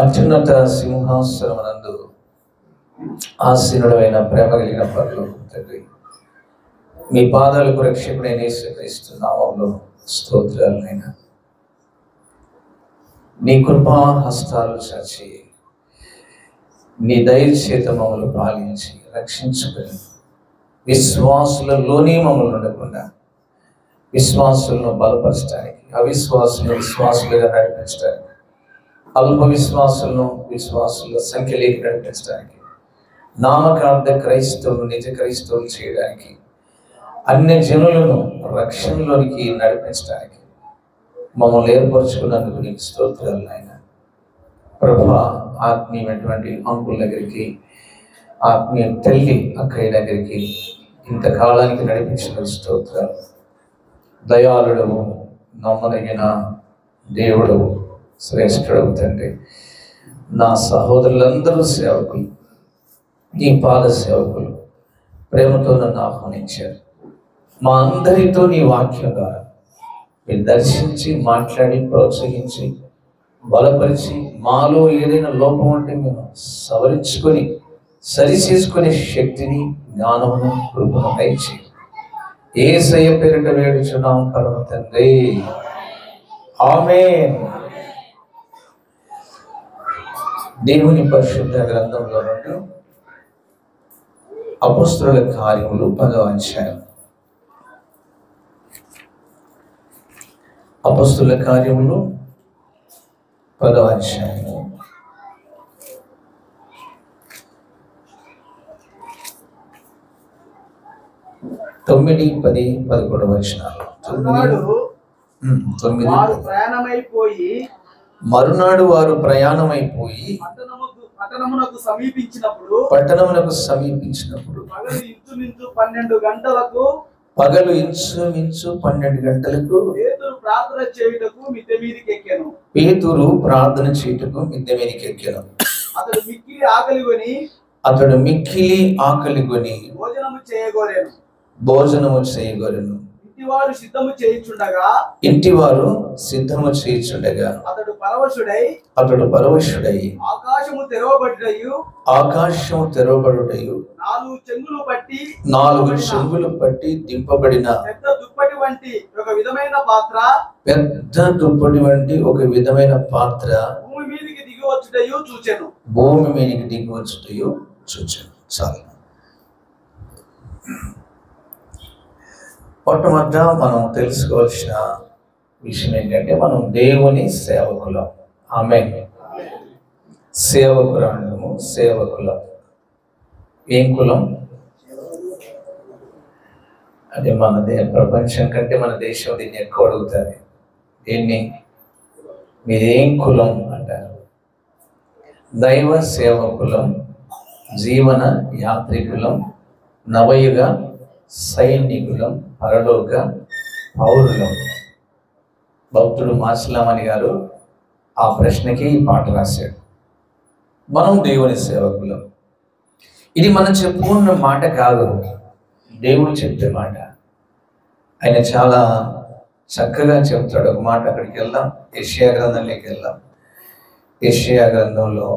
అత్యున్నత సింహాసనమునందు ఆసీనుడైన ప్రేమ కలిగిన పరలోక తండ్రి, మీ పాదాలకు రక్షకుడైన యేసుక్రీస్తు నామములో స్తోత్రాలనైనా. నీ కృపా హస్తాలు చాచి నీ దయచేత మమ్మల్ని పాలించి రక్షించుకొని విశ్వాసులలోనే మమ్మల్ని ఉండకుండా విశ్వాసులను బలపరచడానికి, అవిశ్వాసులను విశ్వాసులుగా నడిపించడానికి, అల్ప విశ్వాసులను విశ్వాసుల సంఖ్యలోకి నడిపించడానికి, నామకార్థ క్రైస్తవులు నిజ క్రైస్తవులు చేయడానికి, అన్ని జనులను రక్షణలోనికి నడిపించడానికి మమ్మల్ని ఏర్పరచుకున్నందుకు నీకు స్తోత్రాలు నాయన. ప్రభా, ఆత్మీయమైనటువంటి అంకుల దగ్గరికి, ఆత్మీయ తల్లి అక్కయ్య దగ్గరికి ఇంతకాలానికి నడిపించిన స్తోత్రాలు. దయాళుడవు, నమ్మదగిన దేవుడవు, శ్రేష్ఠుడవు తండ్రి. నా సహోదరులందరూ సేవకులు, నీ పాద సేవకులు ప్రేమతో నన్ను ఆహ్వానించారు. మా అందరితో నీ వాక్యం ద్వారా మీరు దర్శించి మాట్లాడి ప్రోత్సహించి బలపరిచి మాలో ఏదైనా లోపం ఉంటే మేము సవరించుకొని సరి చేసుకునే శక్తిని, జ్ఞానమును, కృపను దయచేయి. యేసయ్య పేరిట వేడుచున్నాం పరమ తండ్రి, ఆమేన్. దేవుని పరిశుద్ధ గ్రంథంలో నుండి అపొస్తలుల కార్యములు 10వ అధ్యాయం. అపొస్తలుల కార్యములు 10వ అధ్యాయం 9, 10, 11 వచనాలు. మరునాడు వారు ప్రయాణమైపోయి పట్టణమునకు సమీపించినప్పుడు పగలు ఇంచుమించు 12 గంటలకు పేతురు ప్రార్థన చేయుటకు మిద్దె మీదికి ఎక్కెను. అతడు మిక్కిలి ఆకలిగొని భోజనము చేయగోరెను. ఇంటివారు సిద్ధము చేయుచుండగా అతడు పరవశుడై ఆకాశము తెరవబడుటయు 4 చెంగులు పట్టి దింపబడిన పెద్ద దుప్పటి వంటి ఒక విధమైన పాత్ర భూమి మీదికి దిగి వచ్చుటయు చూచెను. చాలు. మొట్టమొదట మనం తెలుసుకోవాల్సిన విషయం ఏంటంటే, మనం దేవుని సేవకులం. ఆమేన్. సేవకురాండము, సేవకులం. ఏం కులం? అదే మన ప్రపంచం కంటే మన దేశం దీన్ని ఎక్కువ అడుగుతుంది. దీన్ని మీదేం కులం అంటారు. దైవ సేవకులం, జీవన యాత్రికులం, నవయుగ సైనికులం, పరలోక పౌరులం. భక్తుడు మాసిలామణి గారు ఆ ప్రశ్నకి ఈ పాట రాశాడు. మనం దేవుని సేవకులం. ఇది మనం చెప్పుకున్న మాట కాదు, దేవుడు చెప్పే మాట. ఆయన చాలా చక్కగా చెప్తాడు. ఒక మాట అక్కడికి వెళ్దాం, యెషయా గ్రంథంలోకి వెళ్దాం. యెషయా గ్రంథంలో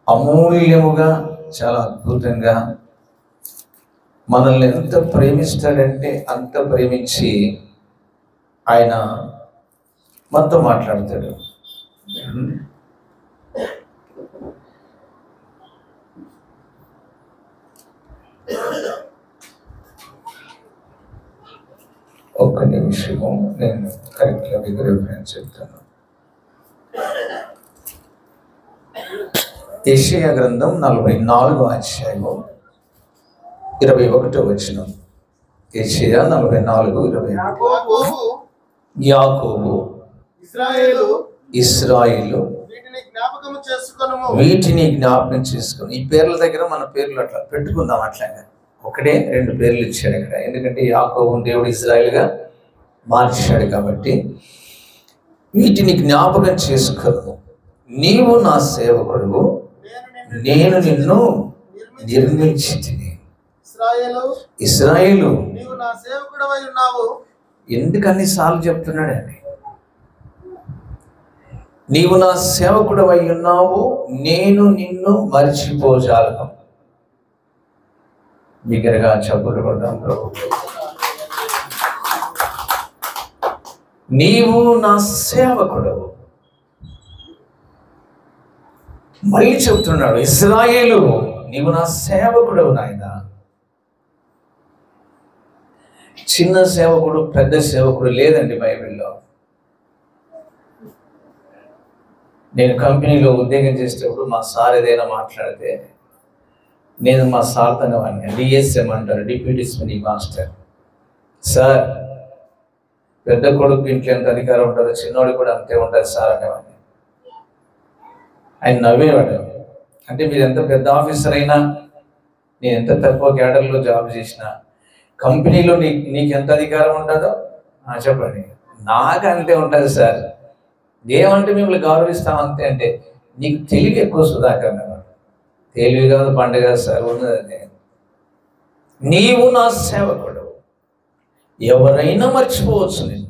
అమూల్యముగా, చాలా అద్భుతంగా మనల్ని ఎంత ప్రేమిస్తాడంటే అంత ప్రేమించి ఆయన మనతో మాట్లాడతాడు. ఒక్క నిమిషము, నేను కరెక్ట్గా రిఫరెన్స్ చెప్తాను. యెషయా గ్రంథం 44వ అధ్యాయము 21వ వచనం. యెషయా 44:21. యాకోబు, ఇశ్రాయేలు వీటిని జ్ఞాపకం చేసుకొని. ఈ పేర్ల దగ్గర మన పేర్లు అట్లా పెట్టుకుందాం. అట్లాగా 1-2 పేర్లు ఇచ్చాడు ఇక్కడ. ఎందుకంటే యాకోబు దేవుడు ఇశ్రాయేలుగా మార్చాడు కాబట్టి. వీటిని జ్ఞాపకం చేసుకొను, నీవు నా సేవకుడు, నేను నిన్ను నిర్మించితిని. ఇశ్రాయేలు, ఎందుకు అన్నిసార్లు చెప్తున్నాడండి? నీవు నా సేవకుడవై ఉన్నావు, నేను నిన్ను మర్చిపోజాలను. బిగ్గరగా చప్పులు కొడదాం ప్రభు. నీవు నా సేవకుడవు. మళ్ళీ చెబుతున్నాడు, ఇశ్రాయేలు నీవు నా సేవకుడవు నాయన. చిన్న సేవకుడు పెద్ద సేవకుడు లేదండి బైబిల్లో. నేను కంపెనీలో ఉద్యోగం చేసేటప్పుడు మా సార్ ఏదైనా మాట్లాడితే నేను మా సార్ తనవాడిని డిఎస్ఎం అంటారు, డిప్యూటీ స్విమ్మింగ్ మాస్టర్. సార్, పెద్ద కొడుకు ఇంట్లో ఎంత అధికారం ఉంటుందో చిన్నోడు కూడా అంతే ఉంటుంది సార్ అనేవాడిని. ఆయన నవ్వేవాడు. అంటే మీరు ఎంత పెద్ద ఆఫీసర్ అయినా, నేను ఎంత తక్కువ క్యాడర్లో జాబ్ చేసినా, కంపెనీలో నీకు ఎంత అధికారం ఉంటుందో చెప్పండి, నాకు అంతే ఉంటుంది సార్. ఏమంటే మిమ్మల్ని గౌరవిస్తాం అంతే. అంటే నీకు తెలివి ఎక్కువ సుధాకర్ అన్నమాట. తెలివి కాదు పండుగ సార్ ఉన్నది. నీవు నా సేవకుడు. ఎవరైనా మర్చిపోవచ్చు, నేను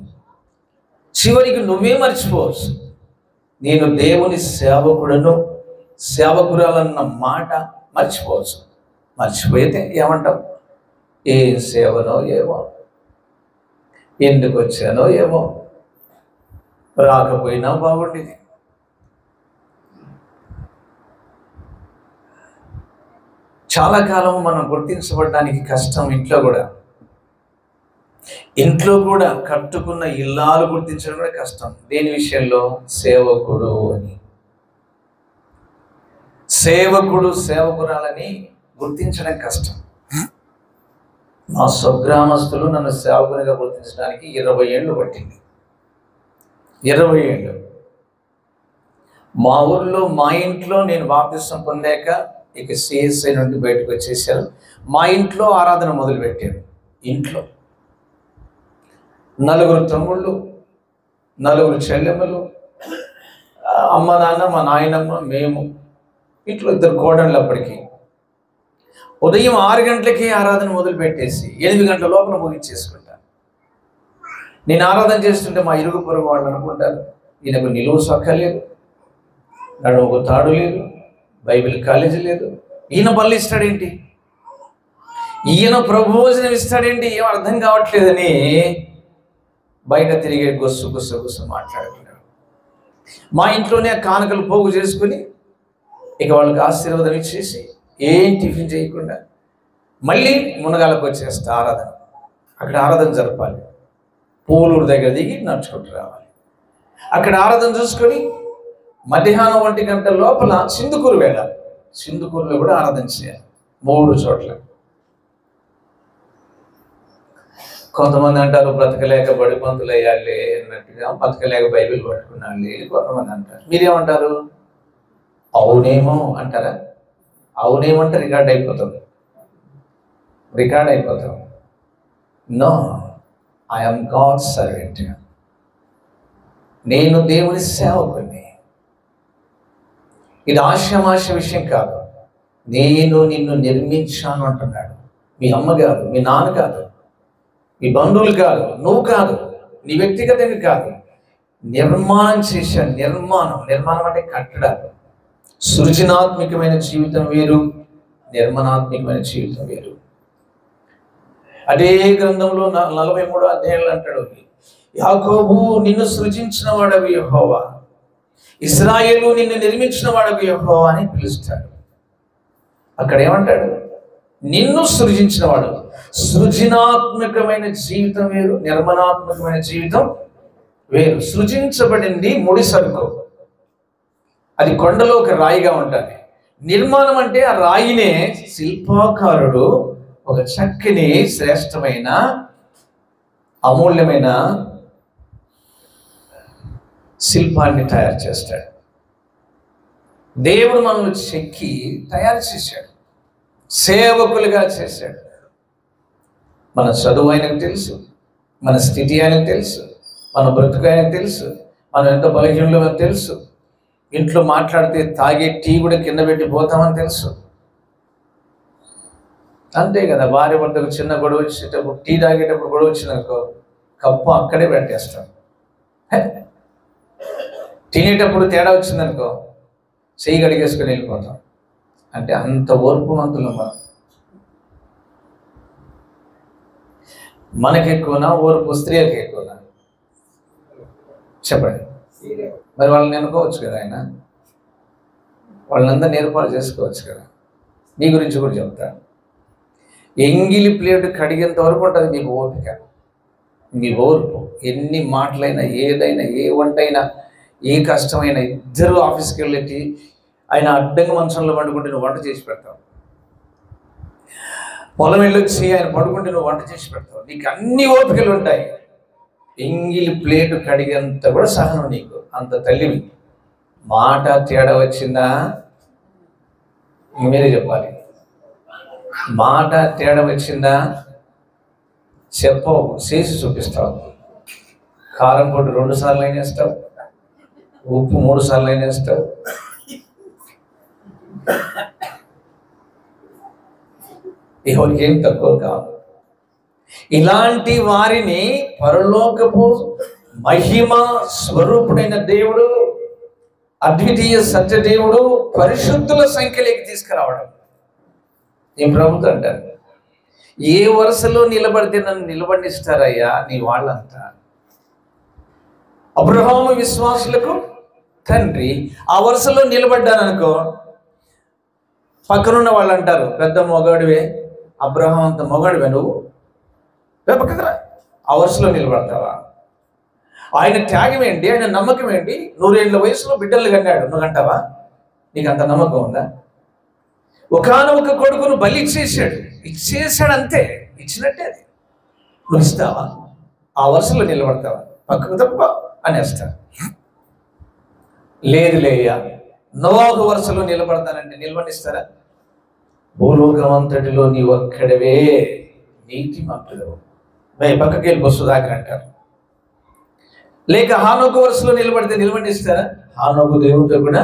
చివరికి నువ్వే మర్చిపోవచ్చు. నేను దేవుని సేవకుడను సేవకురాలన్న మాట మర్చిపోవచ్చు. మర్చిపోయితే ఏమంటాం? ఏం సేవనో ఏమో, ఎందుకు వచ్చానో ఏమో, రాకపోయినా బాగుండేది. చాలా కాలం మనం గుర్తించబడడానికి కష్టం. ఇంట్లో కూడా కట్టుకున్న ఇల్లాలు గుర్తించడం కూడా కష్టం. దేని విషయంలో? సేవకుడు అని. సేవకుడు సేవకురాలని గుర్తించడం కష్టం. మా స్వగ్రామస్తులు నన్ను సేవకునిగా గుర్తించడానికి 20 ఏళ్ళు పట్టింది. 20 ఏళ్ళు. మా ఊర్లో మా ఇంట్లో నేను బాప్తిస్మం పొందాక ఇక సిఎస్ఐ నుండి బయటకు వచ్చేసాను. మా ఇంట్లో ఆరాధన మొదలుపెట్టాను. ఇంట్లో 4 తమ్ముళ్ళు, 4 చెల్లెమ్మలు, అమ్మ నాన్న, మా నాయనమ్మ, మేము, ఇంట్లో 2 కోడళ్ళు. అప్పటికి ఉదయం 6 గంటలకే ఆరాధన మొదలు పెట్టేసి 8 గంటల లోపల ముగించేసుకుంటాను. నేను ఆరాధన చేస్తుంటే మా ఇరుగు పొరుగు వాళ్ళు అనుకుంటారు, ఈయనకు నిలువు సొక్క లేదు, నడుముకు తాడు లేదు, బైబిల్ కాలేజీ లేదు, ఈయన బళ్ళు ఇస్తాడేంటి, ఈయన ప్రభుభోజనం ఇస్తాడేంటి, ఏం అర్థం కావట్లేదని బయట తిరిగే గుస్సు మాట్లాడుకున్నాడు. మా ఇంట్లోనే కానుకలు పోగు చేసుకుని ఇక వాళ్ళకి ఆశీర్వాదం ఇచ్చేసి ఏం టిఫిన్ చేయకుండా మళ్ళీ మునగాలకు వచ్చేస్తా ఆరాధన. అక్కడ ఆరాధన జరపాలి. పూలూరు దగ్గర దిగి నడుచుకుంటూ రావాలి. అక్కడ ఆరాధన చూసుకొని మధ్యాహ్నం 1 గంట లోపల సింధుకూరు వెళ్ళాలి. సింధుకూరులో కూడా ఆరాధన చేయాలి. 3 చోట్ల. కొంతమంది అంటారు బ్రతకలేక బడి పంతులు అయ్యాలి అన్నట్టుగా, బతకలేక బైబిల్ పట్టుకున్నాళ్ళి. కొంతమంది అంటారు. మీరేమంటారు? అవునేమో అంటారా? అవునేమంటే రికార్డ్ అయిపోతుంది. No, I'm God's servant. నేను దేవుని సేవకుని. ఇది ఆశామాష విషయం కాదు. నేను నిన్ను నిర్మించాను అంటున్నాడు. మీ అమ్మ కాదు, మీ నాన్న కాదు, మీ బంధువులు కాదు, నువ్వు కాదు, నీ వ్యక్తిగతంగా కాదు. నిర్మాణం చేశాను. నిర్మాణం అంటే కట్టడాలు. సృజనాత్మకమైన జీవితం వేరు, నిర్మాణాత్మకమైన జీవితం వేరు. అదే గ్రంథంలో 43వ అధ్యాయంలో అంటాడు, యాకోబు నిన్ను సృజించిన వాడవి యెహోవా, ఇశ్రాయేలు నిన్ను నిర్మించిన వాడవి యెహోవా అని పిలుస్తాడు. అక్కడ ఏమంటాడు? నిన్ను సృజించిన వాడు. సృజనాత్మకమైన జీవితం వేరు, నిర్మాణాత్మకమైన జీవితం వేరు. సృజించబడింది ముడి సరుకు, అది కొండలో ఒక రాయిగా ఉంటుంది. నిర్మాణం అంటే ఆ రాయినే శిల్పకారుడు ఒక చక్కని శ్రేష్టమైన అమూల్యమైన శిల్పాన్ని తయారు చేస్తాడు. దేవుడు మనల్ని చెక్కి తయారు చేశాడు, సేవకులుగా చేశాడు. మన చదువు ఆయనకు తెలుసు, మన స్థితి ఆయనకు తెలుసు, మన బ్రతుకు ఆయనకు తెలుసు, మనం ఎంత బలహీనలో తెలుసు. ఇంట్లో మాట్లాడితే తాగే టీ కూడా కింద పెట్టి పోతామని తెలుసు. అంతే కదా. భార్య భర్తకు చిన్న గొడవ వచ్చేటప్పుడు, టీ తాగేటప్పుడు గొడవ వచ్చిందనుకో, కప్పు అక్కడే పెట్టేస్తాం. తినేటప్పుడు తేడా వచ్చిందనుకో చెయ్యి కడిగేసుకొని వెళ్ళిపోతాం. అంటే అంత ఓర్పువంతులు మనం. మనకి ఎక్కువనా ఓర్పు స్త్రీలకు ఎక్కువనా? చెప్పండి. మరి వాళ్ళని అనుకోవచ్చు కదా ఆయన, వాళ్ళందరూ ఏర్పాటు చేసుకోవచ్చు కదా. మీ గురించి కూడా చెప్తాను. ఎంగిలి ప్లేట్ కడిగేంత వరకు ఉంటుంది మీకు ఓపిక, మీ ఓర్పు. ఎన్ని మాటలైనా, ఏదైనా, ఏ వంట అయినా, ఏ కష్టమైనా, ఇద్దరు ఆఫీస్కి వెళ్ళి ఆయన అడ్డంగా మంచంలో వండుకుంటే నువ్వు వంట చేసి పెడతావు. పొలం వెళ్ళొచ్చి ఆయన పడుకుంటే నువ్వు వంట చేసి పెడతావు. నీకు అన్ని ఓపికలు ఉంటాయి. ఎంగిలి ప్లేటు కడిగేంత కూడా సహనం నీకు, అంత తల్లివి. మాట తేడా వచ్చిందా మీరే చెప్పాలి. మాట తేడా వచ్చిందా చెప్పవు, చేసి చూపిస్తావు. కారం పొడి 2 సార్లు అయినా వేస్తావు, ఉప్పు 3 సార్లు అయినా వేస్తావు. ఎవరికి ఏం తక్కువ కాదు. ఇలాంటి వారిని పరలోకపు మహిమ స్వరూపుడైన దేవుడు, అద్వితీయ సత్యదేవుడు పరిశుద్ధుల సంఖ్యలోకి తీసుకురావడం. ఏం ప్రభుత్వం అంటారు, ఏ వరుసలో నిలబడితే నన్ను నిలబడిస్తారయ్యా నీ వాళ్ళంతా. అబ్రహాము విశ్వాసులకు తండ్రి, ఆ వరుసలో నిలబడ్డాననుకో పక్కనున్న వాళ్ళు అంటారు, పెద్ద మొగాడివే అబ్రహాం, అంత మొగాడివే నువ్వు, పక్కన ఆ వరుసలో నిలబడతావా? ఆయన త్యాగం ఏంటి, ఆయన నమ్మకం ఏంటి? 100 ఏళ్ల వయసులో బిడ్డలు కన్నాడు, నువ్వు అంటావా? నీకు అంత నమ్మకం ఉందా? ఒకానొక కొడుకును బలి ఇచ్చేసాడు అంతే, ఇచ్చినట్టే. అది నువ్వు ఇస్తావా? ఆ వరుసలో నిలబడతావా? పక్కకు తప్ప అనేస్తా. లేదు లేయ్యా, నోవాహు వరుసలో నిలబడతానంటే నిలబడిస్తారా? భూలోకమంతటిలో నీ ఒక్కడవే నీతిమంతుడు, పక్కకి వెళ్ళి బస్సు దాకా అంటారు. లేక హానోకు వరుసలో నిలబడితే నిలబడిస్తారా? హానోకు దేవుడితో కూడా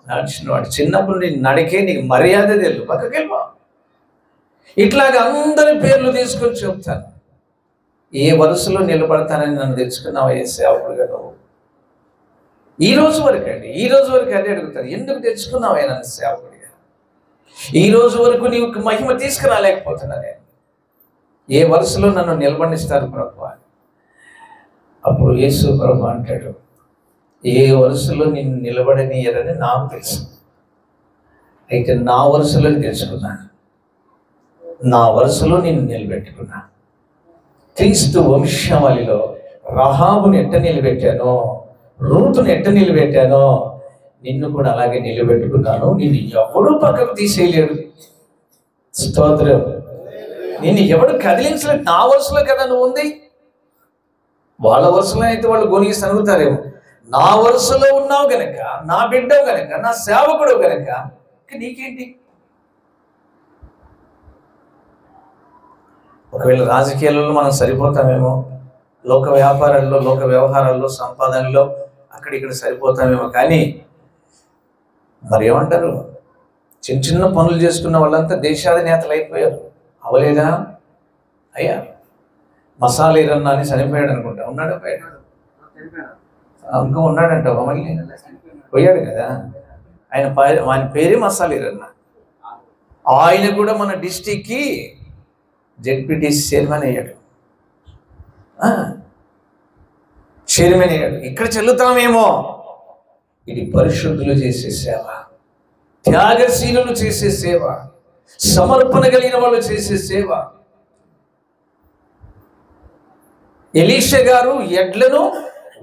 నడిచినవాడు, చిన్నప్పుడు నేను నడికే నీకు మర్యాద తెలుసు, పక్కకి వెళ్ళిపో. ఇట్లాగా అందరి పేర్లు తీసుకొని చెప్తాను. ఏ వరుసలో నిలబడతానని నన్ను తెచ్చుకున్నావా ఏ సేవకుడుగా నువ్వు? ఈ రోజు వరకు అదే అడుగుతారు, ఎందుకు తెచ్చుకున్నావా నన్ను సేవకుడిగా? ఈ రోజు వరకు నీవు మహిమ తీసుకురాలేకపోతున్నా నేను. ఏ వరుసలో నన్ను నిలబడిస్తారు ప్రభు? అప్పుడు యేసు ప్రభు అంటాడు, ఏ వరుసలో నిన్ను నిలబడనీయరని నాకు తెలుసు, అయితే నా వరుసలో తెచ్చుకున్నాను, నా వరుసలో నిన్ను నిలబెట్టుకున్నా. క్రీస్తు వంశావళిలో రహాబుని ఎట్ట నిలబెట్టానో, రూతుని ఎట్ట నిలబెట్టానో, నిన్ను కూడా అలాగే నిలబెట్టుకున్నాను. నిన్ను ఎవడు పక్కకు తీసేయలేడు. స్తోత్రం. నిన్ను ఎవడు కదిలించలేదు. నా వరుసలో కదా నువ్వు ఉంది. వాళ్ళ వరుసలో అయితే వాళ్ళు గొనిగి సనుగుతారేమో. నా వరుసలో ఉన్నావు గనక, నా బిడ్డవు గనక, నా సేవకుడు గనక నీకేంటి? ఒకవేళ రాజకీయాలలో మనం సరిపోతామేమో, లోక వ్యాపారాల్లో, లోక వ్యవహారాల్లో, సంపాదనలో అక్కడిక్కడ సరిపోతామేమో. కానీ మరి ఏమంటారు, చిన్న చిన్న పనులు చేసుకున్న వాళ్ళంతా దేశాధినేతలు అయిపోయారు. అవలేదా? అయ్యా, మసాలీరన్న అని చనిపోయాడు అనుకుంటా. ఉన్నాడు, పోయాడు, ఇంకా ఉన్నాడంట. మళ్ళీ పోయాడు కదా. ఆయన పేరే మసాలీరన్న. ఆయన కూడా మన డిస్టిక్కి జెడ్పీటీసీ చైర్మన్ అయ్యాడు, ఇక్కడ చెల్లుతామేమో. ఇది పరిశుద్ధులు చేసే సేవ, త్యాగశీలులు చేసే సేవ, సమర్పణ కలిగిన వాళ్ళు చేసే సేవ. ఎలీషా గారు ఎడ్లను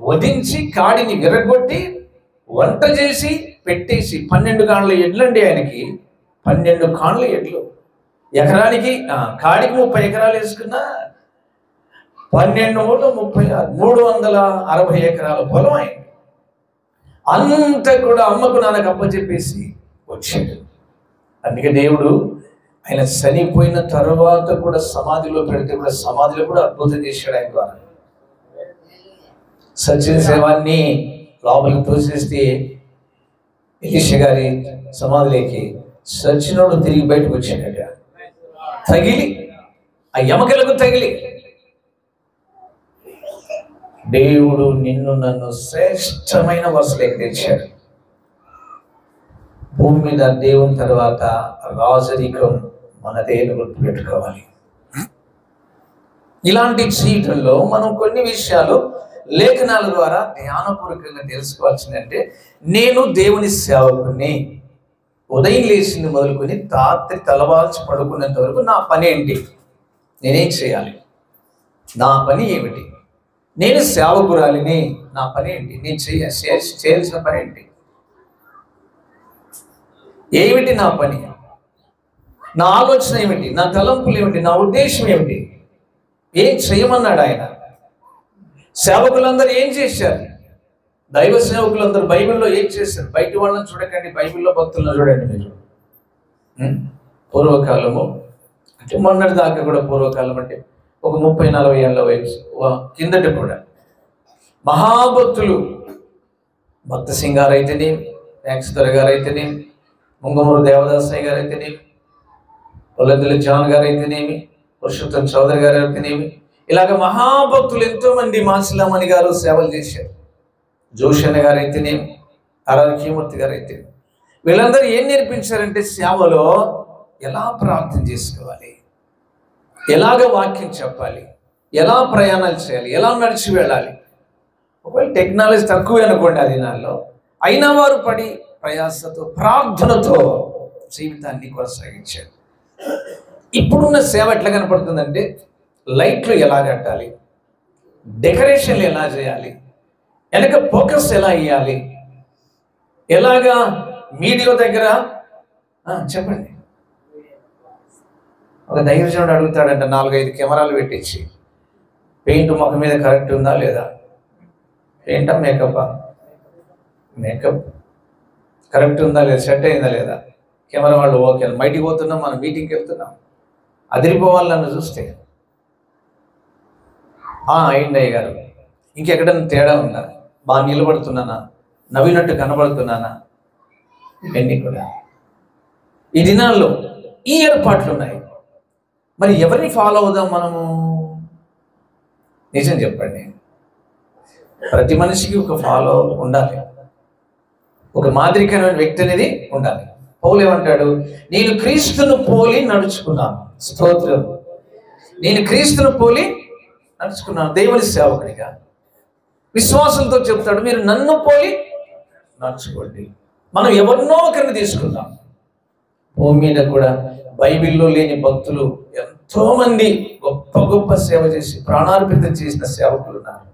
వధించి కాడిని విరగొట్టి వంట చేసి పెట్టేసి 12 కాళ్ళ ఎడ్లు అండి ఆయనకి. 12 కాళ్ళ ఎడ్లు, ఎకరానికి కాడికి 30 ఎకరాలు వేసుకున్నా 12 360 ఎకరాల పొలం అయింది. అంతా కూడా అమ్మకు నాన్నకు అప్పచెప్పేసి వచ్చాడు. అందుకే దేవుడు ఆయన చనిపోయిన తర్వాత కూడా సమాధిలో పెడితే కూడా సమాధిలో కూడా అద్భుతం చేశాడు ఆయన ద్వారా. సచిన సేవాన్ని లోపలికి తోసేస్తే ఎలీషా గారి సమాధిలోకి సచినోడు తిరిగి బయటకు వచ్చాడట. తగిలి, ఆ ఎమకలకు తగిలి దేవుడు నిన్ను నన్ను శ్రేష్టమైన వరుసలోకి తెచ్చాడు. భూమి మీద దేవుని తర్వాత రాజరికం మనదే గుర్తుపెట్టుకోవాలి. ఇలాంటి జీవితంలో మనం కొన్ని విషయాలు లేఖనాల ద్వారా ధ్యానపూర్వకంగా తెలుసుకోవాల్సిందంటే, నేను దేవుని సేవకుని. ఉదయం లేచింది మొదలుకొని రాత్రి తలవాల్చి పడుకునేంత వరకు నా పని ఏంటి, నేనేం చేయాలి, నా పని ఏమిటి, నేను సేవకురాలిని, నా పని ఏంటి, నేను చేయాల్సిన పని ఏంటి, ఏమిటి నా పని, నా ఆలోచన ఏమిటి, నా తలంపులు ఏమిటి, నా ఉద్దేశం ఏమిటి, ఏం చేయమన్నాడు ఆయన. సేవకులందరూ ఏం చేశారు? దైవ సేవకులందరూ బైబిల్లో ఏం చేశారు? బయట వాళ్ళని చూడకండి, బైబిల్లో భక్తులను చూడండి మీరు. పూర్వకాలము అంటే మొన్నటి దాకా కూడా, పూర్వకాలం అంటే ఒక 30-40 ఏళ్ళ వయసు కిందట కూడా మహాభక్తులు, భక్త సింగ్ గారు అయితేనేమి, వెంకటేశ్వర గారు అయితేనేమి, ముంగమూరు దేవదాసయ్య గారు అయితేనేమి, పొలదుల జాన్ గారు అయితేనేమి, పురుషోత్తం చౌదరి గారు అయితేనేమి, ఇలాగ మహాభక్తులు ఎంతోమంది, మాసిలామణి గారు సేవలు చేశారు, జోషన్న గారు అయితేనేమి, ఆరాధ్యమూర్తి గారు అయితేనేమి. వీళ్ళందరూ ఏం నేర్పించారంటే, సేవలో ఎలా ప్రార్థన చేసుకోవాలి, ఎలాగ వాక్యం చెప్పాలి, ఎలా ప్రయాణాలు చేయాలి, ఎలా నడిచి వెళ్ళాలి. ఒకవేళ టెక్నాలజీ తక్కువే అనుకోండి ఆ దినాల్లో, అయినా వారు పడి ప్రయాసతో ప్రార్థనతో జీవితాన్ని కొనసాగించారు. ఇప్పుడున్న సేవ ఎట్లా కనపడుతుందంటే, లైట్లు ఎలా కట్టాలి, డెకరేషన్లు ఎలా చేయాలి, వెనక ఫోకస్ ఎలా ఇవ్వాలి, ఎలాగా మీడియా దగ్గర చెప్పండి. ఒక దైవజనుడు అడుగుతాడంట, 4-5 కెమెరాలు పెట్టించి, పెయింట్ ముఖం మీద కరెక్ట్ ఉందా లేదా, పెయింటా మేకప్పా, మేకప్ కరెక్ట్ ఉందా లేదా, సెట్ అయిందా లేదా, కెమెరా వాళ్ళు ఓకే, బయటికి పోతున్నాం, మనం మీటింగ్కి వెళ్తున్నాం, అదిరిపోవాలి నన్ను చూస్తే. అయింది అయ్య గారు, ఇంకెక్కడన్నా తేడా ఉందా, బాగా నిలబడుతున్నానా, నవ్వినట్టు కనబడుతున్నానా, ఇవన్నీ కూడా ఈ దినాల్లో ఈ ఏర్పాట్లు ఉన్నాయి. మరి ఎవరిని ఫాలో అవుదాం మనము? నిజం చెప్పండి, ప్రతి మనిషికి ఒక ఫాలో ఉండాలి, ఒక మాదిరికమైన వ్యక్తి అనేది ఉండాలి. పౌలు ఏమంటాడు? నేను క్రీస్తును పోలి నడుచుకున్నాను. స్తోత్రం. నేను క్రీస్తును పోలి నడుచుకున్నాను దేవుని సేవకుడిగా. విశ్వాసంతో చెప్తాడు, మీరు నన్ను పోలి నడుచుకోండి. మనం ఎవరినో ఒకరిని తీసుకుందాం. భూమి మీద కూడా బైబిల్లో లేని భక్తులు ఎంతో మంది గొప్ప గొప్ప సేవ చేసి ప్రాణార్పితం చేసిన సేవకులు ఉన్నారు.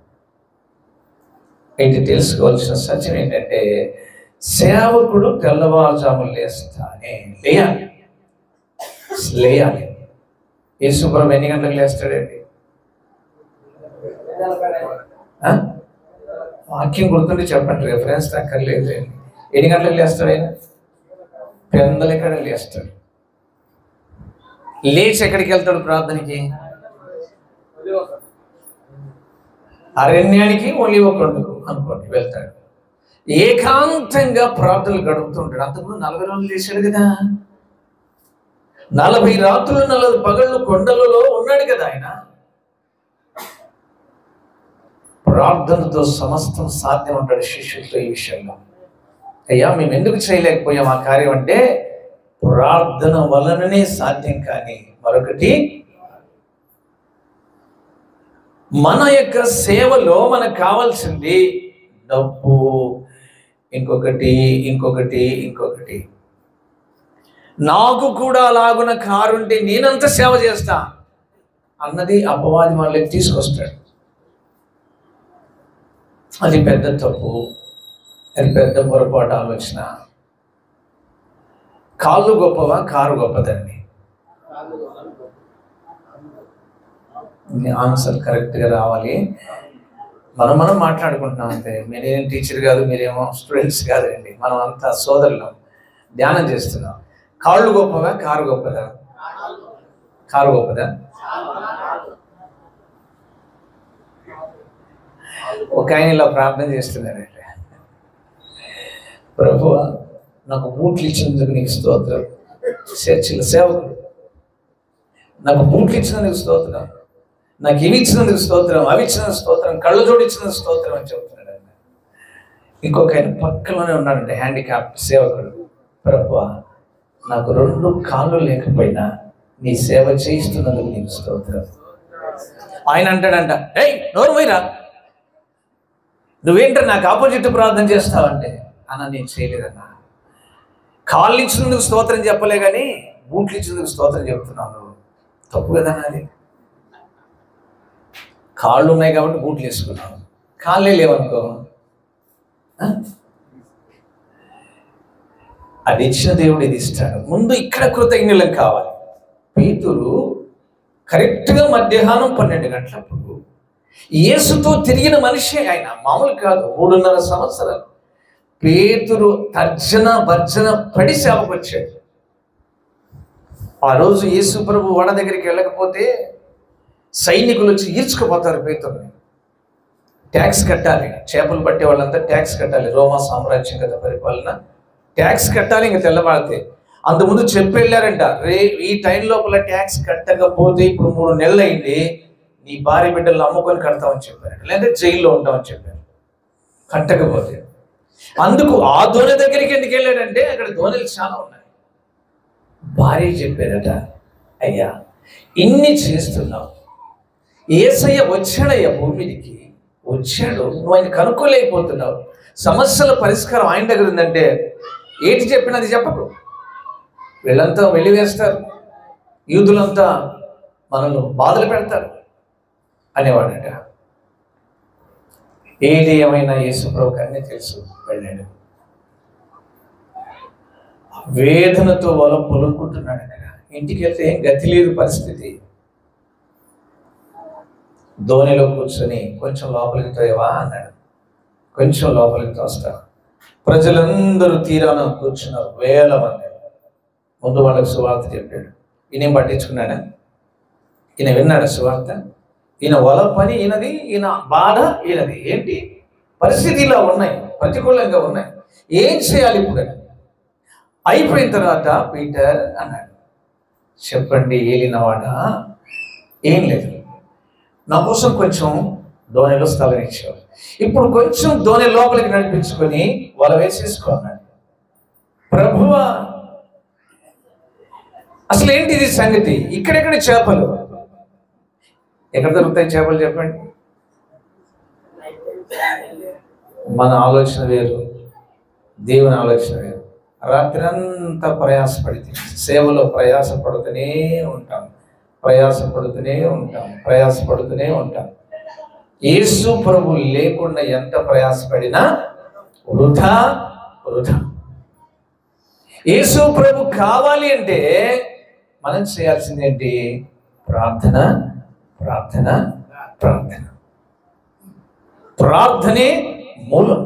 అయితే తెలుసుకోవాల్సిన సత్యం ఏంటంటే, సేవకుడు తెల్లవారుజాము లేయాలి. యేసుప్రభు ఎన్ని గంటలకు లేస్తాడండి? వాక్యం గుర్తుండి చెప్పండి, రెఫరెన్స్ అక్కర్లేదు. ఎన్ని గంటలకు లేస్తాడు ఆయన? పెందలు ఎక్కడ లేస్తాడు. లేచి ఎక్కడికి వెళ్తాడు ప్రార్థనకి? అరణ్యానికి, ఒలివ కొండకు అనుకోండి వెళ్తాడు. ఏకాంతంగా ప్రార్థనలు గడుపుతుంటాడు. అంతకుముందు 40 రోజులు చేశాడు కదా, 40 రాత్రులు 40 పగళ్ళు కొండలలో ఉన్నాడు కదా ఆయన. ప్రార్థనతో సమస్తం సాధ్యం అంటాడు శిష్యులతో ఈ విషయంలో. అయ్యా, మేము ఎందుకు చేయలేకపోయాం ఆ కార్యం అంటే, ప్రార్థన వలననే సాధ్యం. కానీ మరొకటి, మన యొక్క సేవలో మనకు కావాల్సింది డబ్బు, ఇంకొకటి. నాకు కూడా అలాగున్న కారు ఉంటే నేనంత సేవ చేస్తా అన్నది అపవాది వాళ్ళకి తీసుకొస్తాడు. అది పెద్ద తప్పు, అది పెద్ద పొరపాటు ఆలోచన. కాళ్ళు గొప్పవా, కారు గొప్పదండి? ఆన్సర్ కరెక్ట్గా రావాలి. మనం మాట్లాడుకుంటున్నాం అంతే. మీరేం టీచర్ కాదు, మీరేమో స్టూడెంట్స్ కాదండి, మనం అంతా సోదరులం, ధ్యానం చేస్తున్నాం. కాళ్ళు గొప్పవా, కారు గొప్పదా? కారు గొప్పదా? ఒక ఆయన ఇలా ప్రార్థన చేస్తున్నారంటే, ప్రభువా నాకు బూట్లు ఇచ్చినందుకు నీకు స్తోత్రం. చర్చిల సేవకుడు, నాకు బూట్లు ఇచ్చినందుకు స్తోత్రం. నాకు ఇవి ఇచ్చినందుకు స్తోత్రం, అవి ఇచ్చినందుకు స్తోత్రం, కళ్ళు జోడించినందుకు స్తోత్రం అని చెప్తున్నాడు ఆయన. ఇంకొక ఆయన పక్కలోనే ఉన్నాడంటే హ్యాండిక్యాప్ సేవకుడు. ప్రభువా, నాకు 2 కాళ్ళు లేకపోయినా నీ సేవ చేయిస్తున్నందుకు నీకు స్తోత్రం. ఆయన అంటాడంట, ఏయ్ నోరు పోయిరా, నువ్వేంట నాకు ఆపోజిట్ ప్రార్థన చేస్తావంటే, అన్న నేను చేయలేదన్నా, కాళ్ళు ఇచ్చినందుకు స్తోత్రం చెప్పలే కానీ బూట్లు ఇచ్చినందుకు స్తోత్రం చెప్తున్నాను. తప్పు కదా అది. కాళ్ళు ఉన్నాయి కాబట్టి బూట్లు వేసుకున్నాను, కాళ్ళే లేవనుకో అది ఇచ్చిన దేవుడు ఇది ఇస్తాడు. ముందు ఇక్కడ కృతజ్ఞులం కావాలి. పేతురు కరెక్ట్గా మధ్యాహ్నం 12 గంటలప్పుడు యేసుతో తిరిగిన మనిషి ఆయన, మామూలు కాదు. 3.5 సంవత్సరాలు పేతురు తర్జన భర్జన పడి సేవకు వచ్చాడు. ఆ రోజు యేసు ప్రభు వడ దగ్గరికి వెళ్ళకపోతే సైనికులు వచ్చి ఈడ్చుకుపోతారు పేతురుని. ట్యాక్స్ కట్టాలి, చేపలు పట్టే వాళ్ళంతా ట్యాక్స్ కట్టాలి. రోమా సామ్రాజ్యగత పరిపాలన, ట్యాక్స్ కట్టాలి. ఇంకా తెల్లవాడితే అంతకుముందు చెప్పి వెళ్ళారంట, ఈ టైం లోపల ట్యాక్స్ కట్టకపోతే ఇప్పుడు 3 నెలలు అయింది, నీ భార్య బిడ్డలను అమ్ముకొని కడతామని చెప్పారంట, లేదంటే జైల్లో ఉంటామని చెప్పారు కట్టకపోతే. అందుకు ఆ దోణి దగ్గరికి ఎందుకు వెళ్ళాడంటే అక్కడ దోణిలు చాలా ఉన్నాయి. భార్య చెప్పారట, అయ్యా ఇన్ని చేస్తున్నావు, యేసయ్య వచ్చాడయ్యా భూమికి వచ్చాడు, నువ్వు ఆయన కనుక్కోలేకపోతున్నావు, సమస్యల పరిష్కారం ఆయన దగ్గర ఉందంటే ఏంటి చెప్పినది చెప్పకు. వీళ్ళంతా వెలివేస్తారు, యూదులంతా మనల్ని బాధలు పెడతారు అనేవాడట. ఏది ఏమైనా యేసు ప్రభువుకి అన్నీ తెలుసు. వెళ్ళాడు, వేదనతో వాళ్ళు పొలుకుంటున్నాడు. అక్కడ ఇంటికి వెళ్తే ఏం గతి లేదు పరిస్థితి. ధోనిలో కూర్చొని కొంచెం లోపలికి తోయవా అన్నాడు. కొంచెం లోపలికి తోస్తా. ప్రజలందరూ తీరాన కూర్చున్నారు, వేల మంది. ముందు వాళ్ళకి సువార్త చెప్పాడు. ఈయన పట్టించుకున్నాడా? ఈయన విన్నాడు సువార్త? ఈయన వల పని ఈయనది, ఈయన బాధ ఈయనది. ఏంటి పరిస్థితి ఇలా ఉన్నాయి, ప్రతికూలంగా ఉన్నాయి, ఏం చేయాలి ఇప్పుడు? అయిపోయిన తర్వాత పీటర్ అన్నాడు, చెప్పండి ఏలినవాడా, ఏం లేదు, నా కోసం కొంచెం ధోనిలో స్థలం ఇచ్చావు, ఇప్పుడు కొంచెం ధోని లోపలికి నడిపించుకొని వల వేసేసుకో అన్నాడు. ప్రభువా, అసలు ఏంటిది సంగతి? ఇక్కడెక్కడ చేపలు, ఎక్కడ దొరుకుతాయి చేపలు చెప్పండి? మన ఆలోచన వేరు, దేవుని ఆలోచన వేరు. రాత్రి అంతా ప్రయాసపడితే, సేవలో ప్రయాసపడుతూనే ఉంటాం, ప్రయాసపడుతూనే ఉంటాం. యేసు ప్రభు లేకుండా ఎంత ప్రయాసపడినా వృధా. యేసు ప్రభు కావాలి అంటే మనం చేయాల్సింది ఏంటి? ప్రార్థనే మూలం.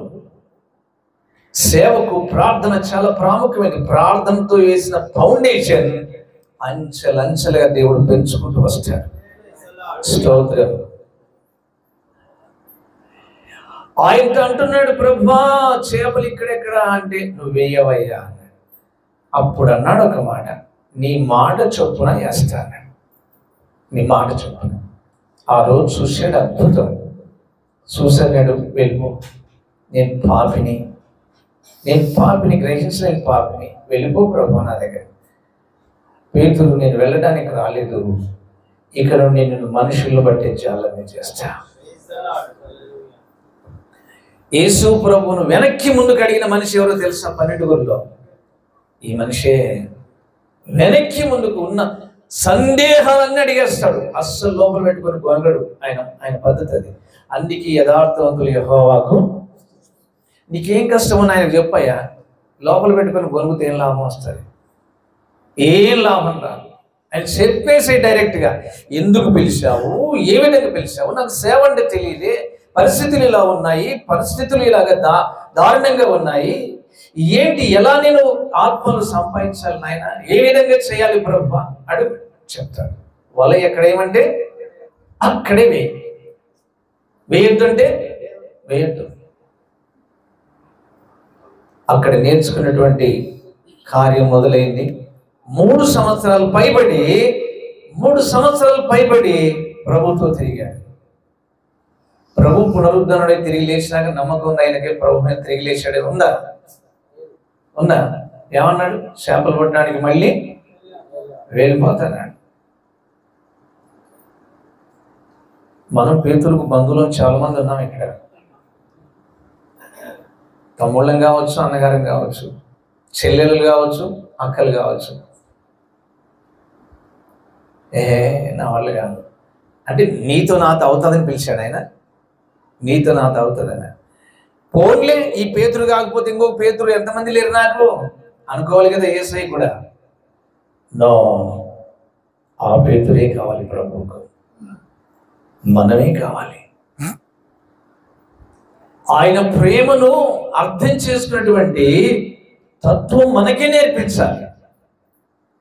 సేవకు ప్రార్థన చాలా ప్రాముఖ్యమైనది. ప్రార్థనతో వేసిన ఫౌండేషన్ అంచెలంచెలుగా దేవుడు పెంచుకుంటూ వస్తాడు. స్తోత్రం. ఆయనతో అంటున్నాడు, ప్రభువా చేపలు ఇక్కడెక్కడ అంటే, నువ్వు వేయవయ్యా అన్నాడు. అప్పుడు అన్నాడు ఒక మాట, నీ మాట చొప్పున వేస్తాను. నీ మాట చొప్పున. ఆ రోజు చూశాడు, అద్భుతం చూసాడు. వెళ్ళిపో, నేను పాపిని గ్రహించలేని పాపిని, వెళ్ళిపో ప్రభు నా దగ్గర. పేతురు, నేను వెళ్ళడానికి రాలేదు, ఇక్కడ నేను మనుషులను బట్టి జాలని చేస్తా. యేసు ప్రభువును వెనక్కి ముందుకు అడిగిన మనిషి ఎవరో తెలుసా? 12 ఈ మనిషే వెనక్కి ముందుకు ఉన్న సందేహాలన్నీ అడిగేస్తాడు. అస్సలు లోపల పెట్టుకొని కొనగడు. ఆయన పద్ధతి అది. అందుకే యథార్థవంతులు యెహోవాకు నీకేం కష్టం అని ఆయన చెప్పయ్యా. లోపల పెట్టుకొని కొనుగుతే ఏం లాభం వస్తుంది? ఏం లాభం రాదు. ఆయన చెప్పేసి డైరెక్ట్గా, ఎందుకు పిలిచావు, ఏ విధంగా పిలిచావు, నాకు సేవ అంటే తెలియదే, పరిస్థితులు ఇలా ఉన్నాయి, పరిస్థితులు ఇలాగ దారుణంగా ఉన్నాయి, ఏంటి, ఎలా నేను ఆత్మలు సంపాదించాలి నాయన, ఏ విధంగా చేయాలి ప్రభు అడుగు చెప్తాడు. వల ఎక్కడేమంటే అక్కడే వేయొద్దు అంటే వేయొద్దు. అక్కడ నేర్చుకున్నటువంటి కార్యం మొదలైంది. 3 సంవత్సరాలు పైబడి ప్రభుతో తిరిగాడు. ప్రభు పునరుద్ధరణుడై తిరిగి లేచినాక నమ్మకం ఉంది ఆయనకే ప్రభు మీద తిరిగి లేచాడే. ఉందా? ఏమన్నాడు? చేపలు పట్టడానికి మళ్ళీ వెళ్ళిపోతాడు. మనం పేతురుకు బంధువులు చాలా మంది ఉన్నాం ఇక్కడ. తమ్ముళ్ళం కావచ్చు, అన్నగారం కావచ్చు, చెల్లెలు కావచ్చు, అక్కలు కావచ్చు. నా వాళ్ళు కాదు అంటే నీతో నాతో అవుతుందని పిలిచాడు ఆయన. నీతో నాతో అవుతుందని. పోన్లే ఈ పేతురు కాకపోతే ఇంకొక పేతురు ఎంతమంది లేరు నాకు అనుకోవాలి కదా యేసయ్య కూడా. నో, ఆ పేతురే కావాలి ప్రభువుకు. మనమే కావాలి. ఆయన ప్రేమను అర్థం చేసుకున్నటువంటి తత్వం మనకే నేర్పించాలి.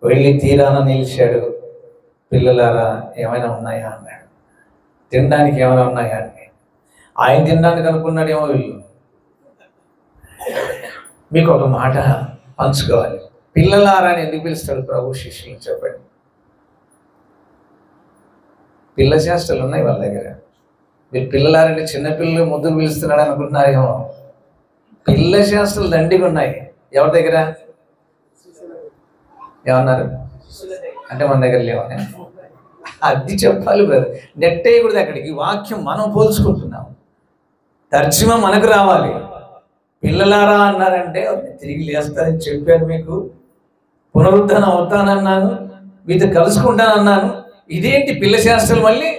వెళ్ళి తీరాన నిలిచాడు. పిల్లలారా ఏమైనా ఉన్నాయా అన్నాడు. తినడానికి ఏమైనా ఉన్నాయా అని. ఆయన తినడానికి అనుకున్నాడేమో వీళ్ళు. మీకు ఒక మాట పంచుకోవాలి. పిల్లలారా అని ఎందుకు పిలుస్తాడు ప్రభు శిష్యులు చెప్పండి? పిల్ల చేష్టలు ఉన్నాయి వాళ్ళ దగ్గర. మీరు పిల్లలారంటే చిన్నపిల్లలు ముద్దులు పిలుస్తున్నాడు అనుకుంటున్నారేమో. పిల్ల చేష్టలు దండిగా ఉన్నాయి. ఎవరి దగ్గర? ఏమన్నారు అంటే మన దగ్గర లేవని అది చెప్పాలి బ్రదర్. నెట్ అయ్యకూడదు అక్కడికి. వాక్యం మనం పోల్చుకుంటున్నాం. తర్జుమా మనకు రావాలి. పిల్లలారా అన్నారంటే తిరిగి లేస్తానని చెప్పాను మీకు. పునరుద్ధరణ అవుతానన్నాను, మీతో కలుసుకుంటానన్నాను. ఇదేంటి పిల్ల శాస్త్రాలు? మళ్ళీ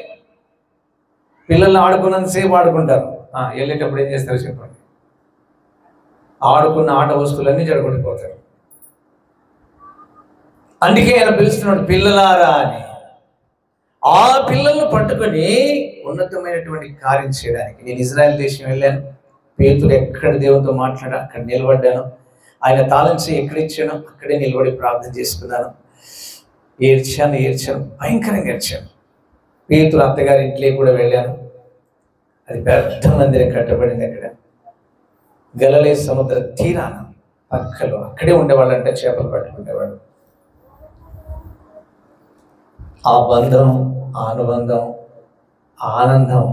పిల్లలు ఆడుకున్నంతసేపు ఆడుకుంటారు. వెళ్ళేటప్పుడు ఏం చేస్తారో చెప్పండి. ఆడుకున్న ఆట వస్తువులన్నీ జడగొట్టిపోతారు. అందుకే ఆయన పిలుస్తున్నాడు పిల్లలారా అని. ఆ పిల్లలను పట్టుకొని ఉన్నతమైనటువంటి కార్యం చేయడానికి. నేను ఇజ్రాయెల్ దేశం వెళ్ళాను. పేతురు ఎక్కడ దేవునితో మాట్లాడా అక్కడ నిలబడ్డాను. ఆయన తాళంచి ఎక్కడిచ్చానో అక్కడే నిలబడి ప్రార్థన చేసుకున్నాను. ఏడ్చాను, భయంకరంగా ఏడ్చాను. పేతురు అత్తగారి ఇంట్లోకి కూడా వెళ్ళాను. అది పెద్ద మందిరం కట్టబడింది అక్కడ గలిలయ సముద్ర తీరాన పక్కలో. అక్కడే ఉండేవాళ్ళంటే చేపలు పట్టుకునేవాడు. ఆ బంధం, ఆ అనుబంధం, ఆనందం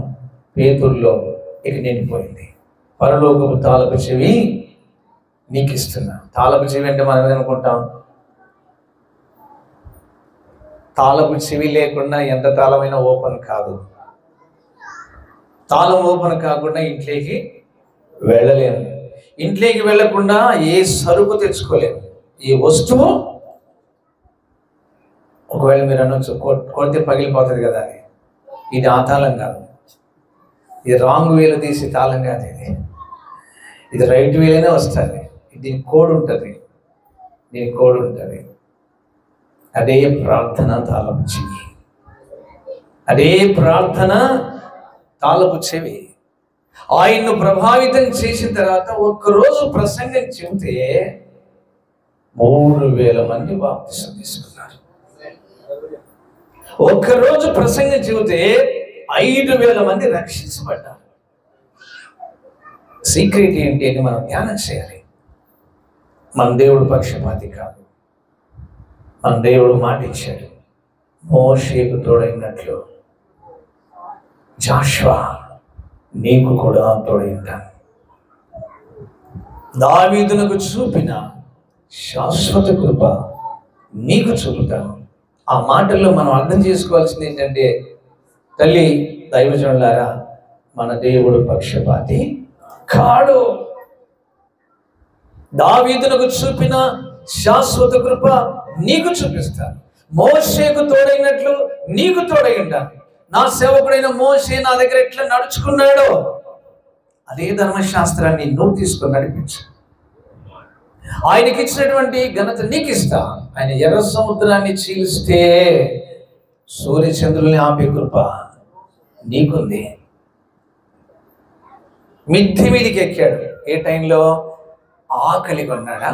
పేతురులో ఇక నిండిపోయింది. పరలోకపు తాళపు చెవి నీకు ఇస్తున్నా. తాళపు చెవి అంటే మనం ఏమనుకుంటాం? తాళపు చెవి లేకుండా ఎంత తాళమైనా ఓపెన్ కాదు. తాళం ఓపెన్ కాకుండా ఇంట్లోకి వెళ్ళలేము. ఇంట్లోకి వెళ్ళకుండా ఏ సరుకు తెచ్చుకోలేము. ఏ వస్తువు ఒకవేళ మీరు అనొచ్చు కొడితే పగిలిపోతుంది కదా అని. ఇది ఆ తాళం కాదు. ఇది రాంగ్ వేలు తీసి తాళం కాదు. ఇది రైట్ వేలోనే వస్తుంది. దీని కోడ్ ఉంటుంది. అదే ప్రార్థన తాళపు చెవి. అదే ప్రార్థన తాళపు చెవి. ఆయన్ను ప్రభావితం చేసిన తర్వాత ఒక్కరోజు ప్రసంగం చెబితే 3000 మంది బాప్తిసం తీసుకున్నారు. ఒక్కరోజు ప్రసంగం చెబితే 5000 మంది రక్షించబడ్డారు. సీక్రెట్ ఏంటి అని మనం ధ్యానం చేయాలి. మన దేవుడు పక్షపాతి కాదు. మన దేవుడు మాట ఇచ్చాడు. మోషేకు తోడైనట్లు జాషువా నీకు కూడా తోడైంటాను. దావీదునకు చూపిన శాశ్వత కృప నీకు చూపుతాను. ఆ మాటల్లో మనం అర్థం చేసుకోవాల్సింది ఏంటంటే, తల్లి దైవజనులారా, మన దేవుడు పక్షపాతి కాడు. దావీదునకు చూపిన శాశ్వత కృప నీకు చూపిస్తాను. మోషేకు తోడైనట్లు నీకు తోడై ఉంటాను. నా సేవకుడైన మోషే నా దగ్గర ఎట్లా నడుచుకున్నాడో అదే ధర్మశాస్త్రాన్ని నువ్వు తీసుకొని నడిపించు. ఆయనకి ఇచ్చినటువంటి ఘనత నీకు ఇస్తా. ఆయన ఎర్ర సముద్రాన్ని చీలిస్తే సూర్యచంద్రుల్ని ఆపే కృప నీకుంది. మిద్ది మీదికి ఎక్కాడు. ఏ టైంలో? ఆకలి కొన్నాడా?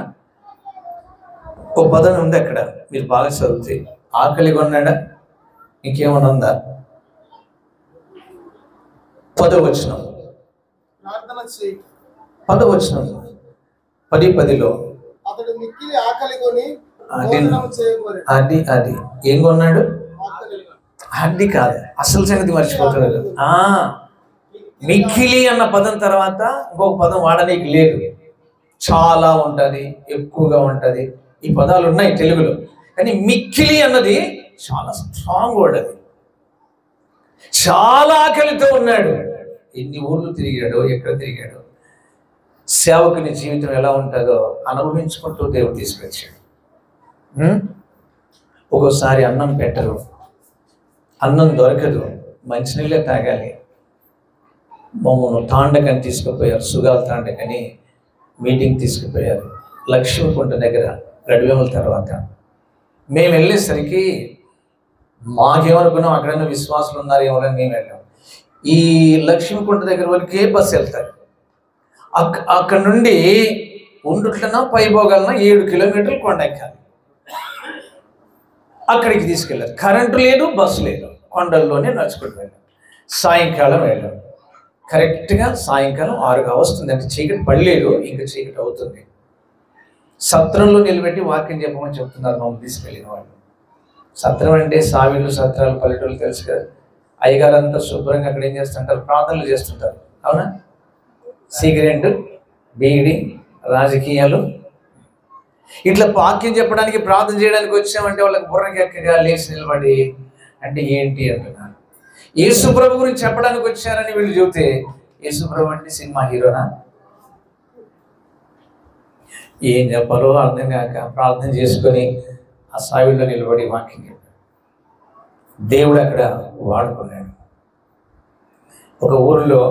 ఓ పదం ఉంది అక్కడ, మీరు బాగా చదివితే. ఆకలి కొన్నాడా? ఇంకేమన్నా ఉందా? 10వ వచనం 10:10లో అది ఏం కొన్నాడు? అది కాదు, అసలు సంగతి మర్చిపోతున్నారు. మిక్కిలి అన్న పదం తర్వాత ఇంకొక పదం వాడనీకి లేదు. చాలా ఉంటుంది, ఎక్కువగా ఉంటుంది, ఈ పదాలు ఉన్నాయి తెలుగులో. కానీ మిక్కిలి అన్నది చాలా స్ట్రాంగ్ వర్డ్. అది చాలా ఆకలితో ఉన్నాడు. ఎన్ని ఊర్లు తిరిగాడో, ఎక్కడ తిరిగాడో. సేవకుని జీవితం ఎలా ఉంటుందో అనుభవించుకుంటూ దేవుడు తీసుకొచ్చాడు. ఒక్కోసారి అన్నం పెట్టరు, అన్నం దొరకదు, మంచినీళ్ళే తాగాలి. మమ్మల్ని తాండకని తీసుకుపోయారు, సుగాల తాండకని మీటింగ్ తీసుకుపోయారు లక్ష్మీకుంట దగ్గర గడివేముల తర్వాత. మేము వెళ్ళేసరికి మాకేమనుకున్నాం, అక్కడైనా విశ్వాసులు ఉన్నారు ఎవరైనా. మేము వెళ్ళాం. ఈ లక్ష్మీకుంట దగ్గర వరకే బస్సు వెళ్తారు. అక్కడ నుండి ఉండుట్లన పైపోగలన 7 కిలోమీటర్లు కొండ ఎక్కాలి. అక్కడికి తీసుకెళ్ళారు. కరెంటు లేదు, బస్సు లేదు, కొండల్లోనే నడుచుకుంటూ వెళ్ళాం. సాయంకాలం వెళ్ళాం. కరెక్ట్గా సాయంకాలం 6 వస్తుంది. అంటే చీకటి పడలేదు, ఇంకా చీకటి అవుతుంది. సత్రంలో నిలబెట్టి వాక్యం చెప్పమని చెప్తున్నారు మమ్మల్ని తీసుకెళ్ళిన వాళ్ళు. సత్రం అంటే సావిళ్ళు, సత్రాలు, పల్లెటూళ్ళు తెలుసు కదా. అయ్యగారంతా శుభ్రంగా అక్కడ ఏం చేస్తుంటారు, ప్రార్థనలు చేస్తుంటారు. అవునా? సిగరెట్, బీడి, రాజకీయాలు, ఇట్లా వాక్యం చెప్పడానికి ప్రార్థన చేయడానికి వచ్చామంటే వాళ్ళకి బుర్రకి ఎక్కగా లేచి నిలబడి అంటే ఏంటి అంటున్నారు. యేసుప్రభు గురించి చెప్పడానికి వచ్చారని వీళ్ళు చెబితే, యేసుప్రభు అంటే సినిమా హీరోనా? ఏం చెప్పాలో అర్థం కాక ప్రార్థన చేసుకొని ఆ సావిల్లో నిలబడి వాక్యం చెప్పాడు. దేవుడు అక్కడ వాడుకున్నాడు. ఒక ఊరిలో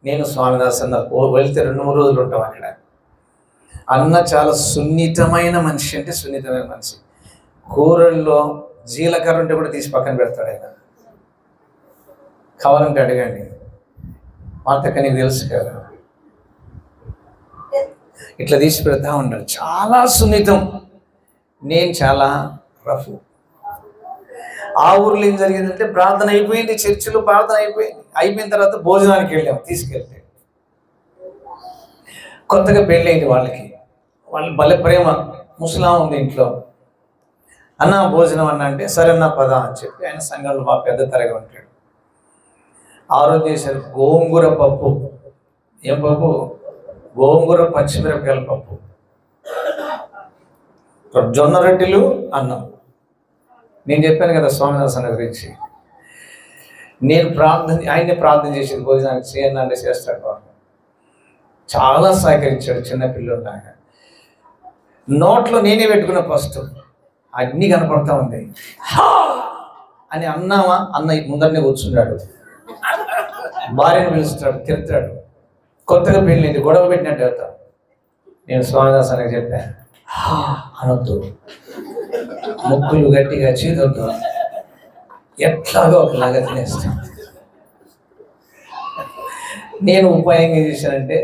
నేను స్వామిదాస్ అన్న వెళ్తే 2-3 రోజులు ఉంటాం అక్కడ. అన్న చాలా సున్నితమైన మనిషి, అంటే సున్నితమైన మనిషి. కూరల్లో జీలకర్ర ఉంటే కూడా తీసి పక్కన పెడతాడు ఆయన. కావాలంటే అడగండి, మాతక్క నీకు తెలుసు కదా. ఇట్లా తీసి పెడతా ఉన్నాడు. చాలా సున్నితం. నేను చాలా రఫ్. ఆ ఊర్లో ఏం జరిగిందంటే ప్రార్థన అయిపోయింది, చర్చిలో ప్రార్థన అయిపోయింది. అయిపోయిన తర్వాత భోజనానికి వెళ్ళాము. తీసుకెళ్తే కొత్తగా పెళ్ళైంది వాళ్ళకి. వాళ్ళు భలే ప్రేమ. ముసలాం ఉంది ఇంట్లో. అన్న భోజనం అన్న అంటే సరే అన్న పద అని చెప్పి ఆయన సంఘంలో మా పెద్ద తరగా ఉంటాడు. ఆ రోజు చేశారు గోంగూర పప్పు. ఏం పప్పు? గోంగూర పచ్చిమిరపకాయల పప్పు, జొన్న రొట్టెలు, అన్నం. నేను చెప్పాను కదా స్వామిదాస్ అన్న గురించి. నేను ఆయన్ని ప్రార్థన చేసేది భోజనానికి చేయన్న అంటే చేస్తాడు. బాబు చాలా సహకరించాడు. చిన్నపిల్లలాగా నోట్లో నేనే పెట్టుకున్న ఫస్ట్ అగ్ని కనపడతా ఉంది. అని అన్నామా, అన్న ముందరనే కూర్చున్నాడు. భార్యను పిలుస్తాడు, తిడతాడు. కొత్తగా పెళ్ళింది, గొడవ పెట్టినట్టు అవుతాం. నేను స్వామిదాస్ అని చెప్పాను, అనొద్దు, ముక్కులు గట్టిగా చీదొద్దు, ఎట్లాగో ఒకలాగా తినేస్తాం. నేను ఉపాయం ఏం చేశానంటే,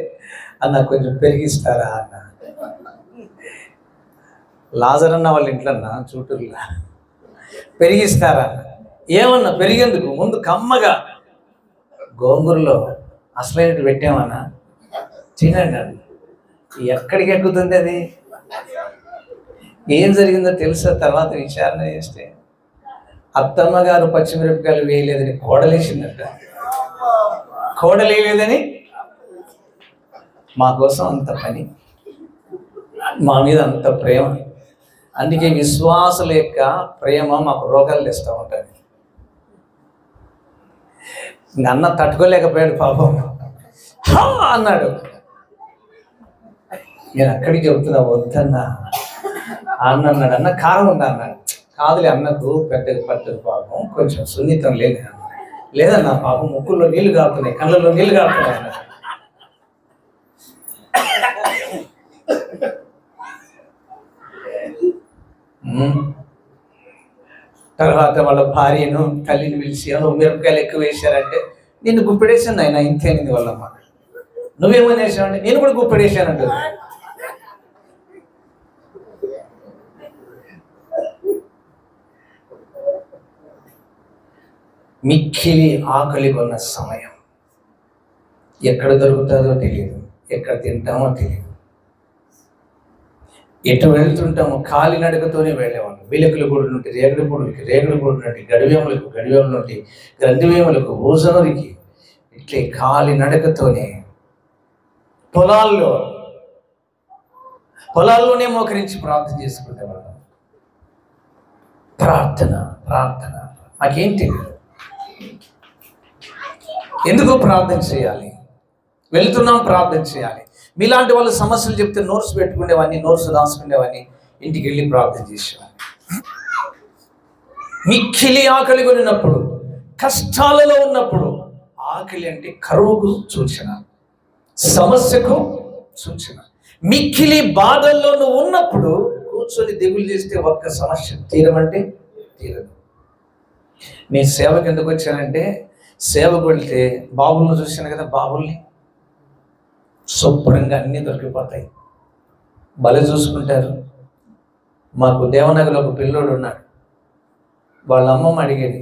అన్న కొంచెం పెరిగిస్తారా అన్న. లాజర్ అన్న వాళ్ళ ఇంట్లన్నా చూటూరులా పెరిగిస్తారా? ఏమన్నా పెరిగేందుకు? ముందు కమ్మగా గోంగూరలో అసలైనట్టు పెట్టామన్నా, తినండి అన్న. ఎక్కడికి ఎక్కుతుంది అది? ఏం జరిగిందో తెలుసా? తర్వాత విచారణ చేస్తే అత్తమ్మ గారు పచ్చిమిరపకాయలు వేయలేదని కోడలేసిందట. కోడలేయలేదని మా కోసం అంత పని, మా మీద అంత ప్రేమ. అందుకే విశ్వాసుల యొక్క ప్రేమ మాకు రోగాలు తెస్తూ ఉంటుంది. అన్న తట్టుకోలేకపోయాడు పాపం, అన్నాడు. నేను అక్కడికి చెబుతున్నా వద్దన్నా. అన్న అన్నాడు, అన్న కారం ఉందా అన్నాడు. కాదులే, అన్నకు పెద్దగా పట్టదు పాపం, కొంచెం సున్నితం లేదు. లేదన్నా పాపం ముక్కుల్లో నీళ్లు కారుతున్నాయి, కళ్ళల్లో నీళ్లు కారుతున్నాయి అన్న. తర్వాత వాళ్ళ భార్యను తల్లిని పిలిచి, మిరపకాయలు ఎక్కువ వేశారంటే, నిన్ను గుప్పెడేసాను ఆయన, ఇంతేనింది వాళ్ళమ్మ. నువ్వేమని వేసావంటే, నేను కూడా గుప్పెడేసానంటు. మిక్కిలి ఆకలి కొన్న సమయం. ఎక్కడ దొరుకుతుందో తెలియదు, ఎక్కడ తింటామో తెలియదు. ఎటు వెళ్తుంటాము కాలినడకతోనే వెళ్ళేవాళ్ళం. విలకుల గూడు నుండి రేగుడు గూడులకి, రేగుడు గూడు నుండి గడివేములకు, గడివేముల నుండి గ్రంథివేములకు, ఊజనూరికి, ఇట్లే కాలినడకతోనే పొలాల్లోనే మోకరించి ప్రార్థన చేసుకునేవాళ్ళం. ప్రార్థన ప్రార్థన మాకేంటి? ఎందుకు ప్రార్థన చేయాలి? వెళ్తున్నాం ప్రార్థన చేయాలి. మీలాంటి వాళ్ళు సమస్యలు చెప్తే నోట్స్ పెట్టుకునేవాడిని, నోట్స్ రాసుకునేవాడిని, ఇంటికి వెళ్ళి ప్రార్థన చేసేవాడిని. మిక్కిలి ఆకలి కొనినప్పుడు, కష్టాలలో ఉన్నప్పుడు, ఆకలి అంటే కరువుకు సూచన, సమస్యకు సూచన. మిక్కిలి బాధల్లో నువ్వు ఉన్నప్పుడు కూర్చొని దిగులు చేస్తే ఒక్క సమస్య తీరమంటే తీరదు. నేను సేవకు ఎందుకు వచ్చానంటే, సేవకు వెళ్తే బాబులను చూశాను కదా, బాబుల్ని శుభ్రంగా అన్నీ దొరికిపోతాయి, భలే చూసుకుంటారు. మాకు దేవనగర్లో ఒక పిల్లోడు ఉన్నాడు. వాళ్ళ అమ్మమ్మ అడిగేది,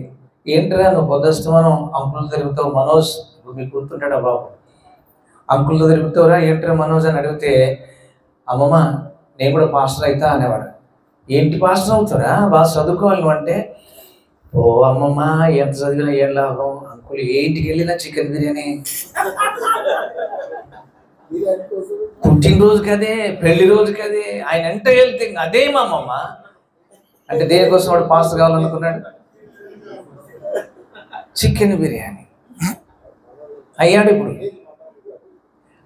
ఏంటిరా నువ్వు పొద్దుస్తమానం అంకులు తిరుగుతావు మనోజ్, మీకు గుర్తుంటాడా బాబు, అంకుల్లో తిరుగుతావురా ఏంటిరా మనోజ్ అని అడిగితే, అమ్మమ్మ నేను కూడా పాస్టర్ అవుతా అనేవాడు. ఏంటి పాస్టర్ అవుతారా, బాగా చదువుకోవాలి అంటే, ఓ అమ్మమ్మ ఎంత చదివినా ఏం లాభం, అంకులు ఏ ఇంటికి వెళ్ళినా చికెన్ బిర్యానీ, పుట్టినరోజు కదే, పెళ్లి రోజు కదే, ఆయన ఎంత వెళ్తే అదే మా అమ్మమ్మ అంటే. దేనికోసం వాడు పాస్టర్ కావాలనుకున్నాడు? చికెన్ బిర్యానీ అయ్యాడు. ఇప్పుడు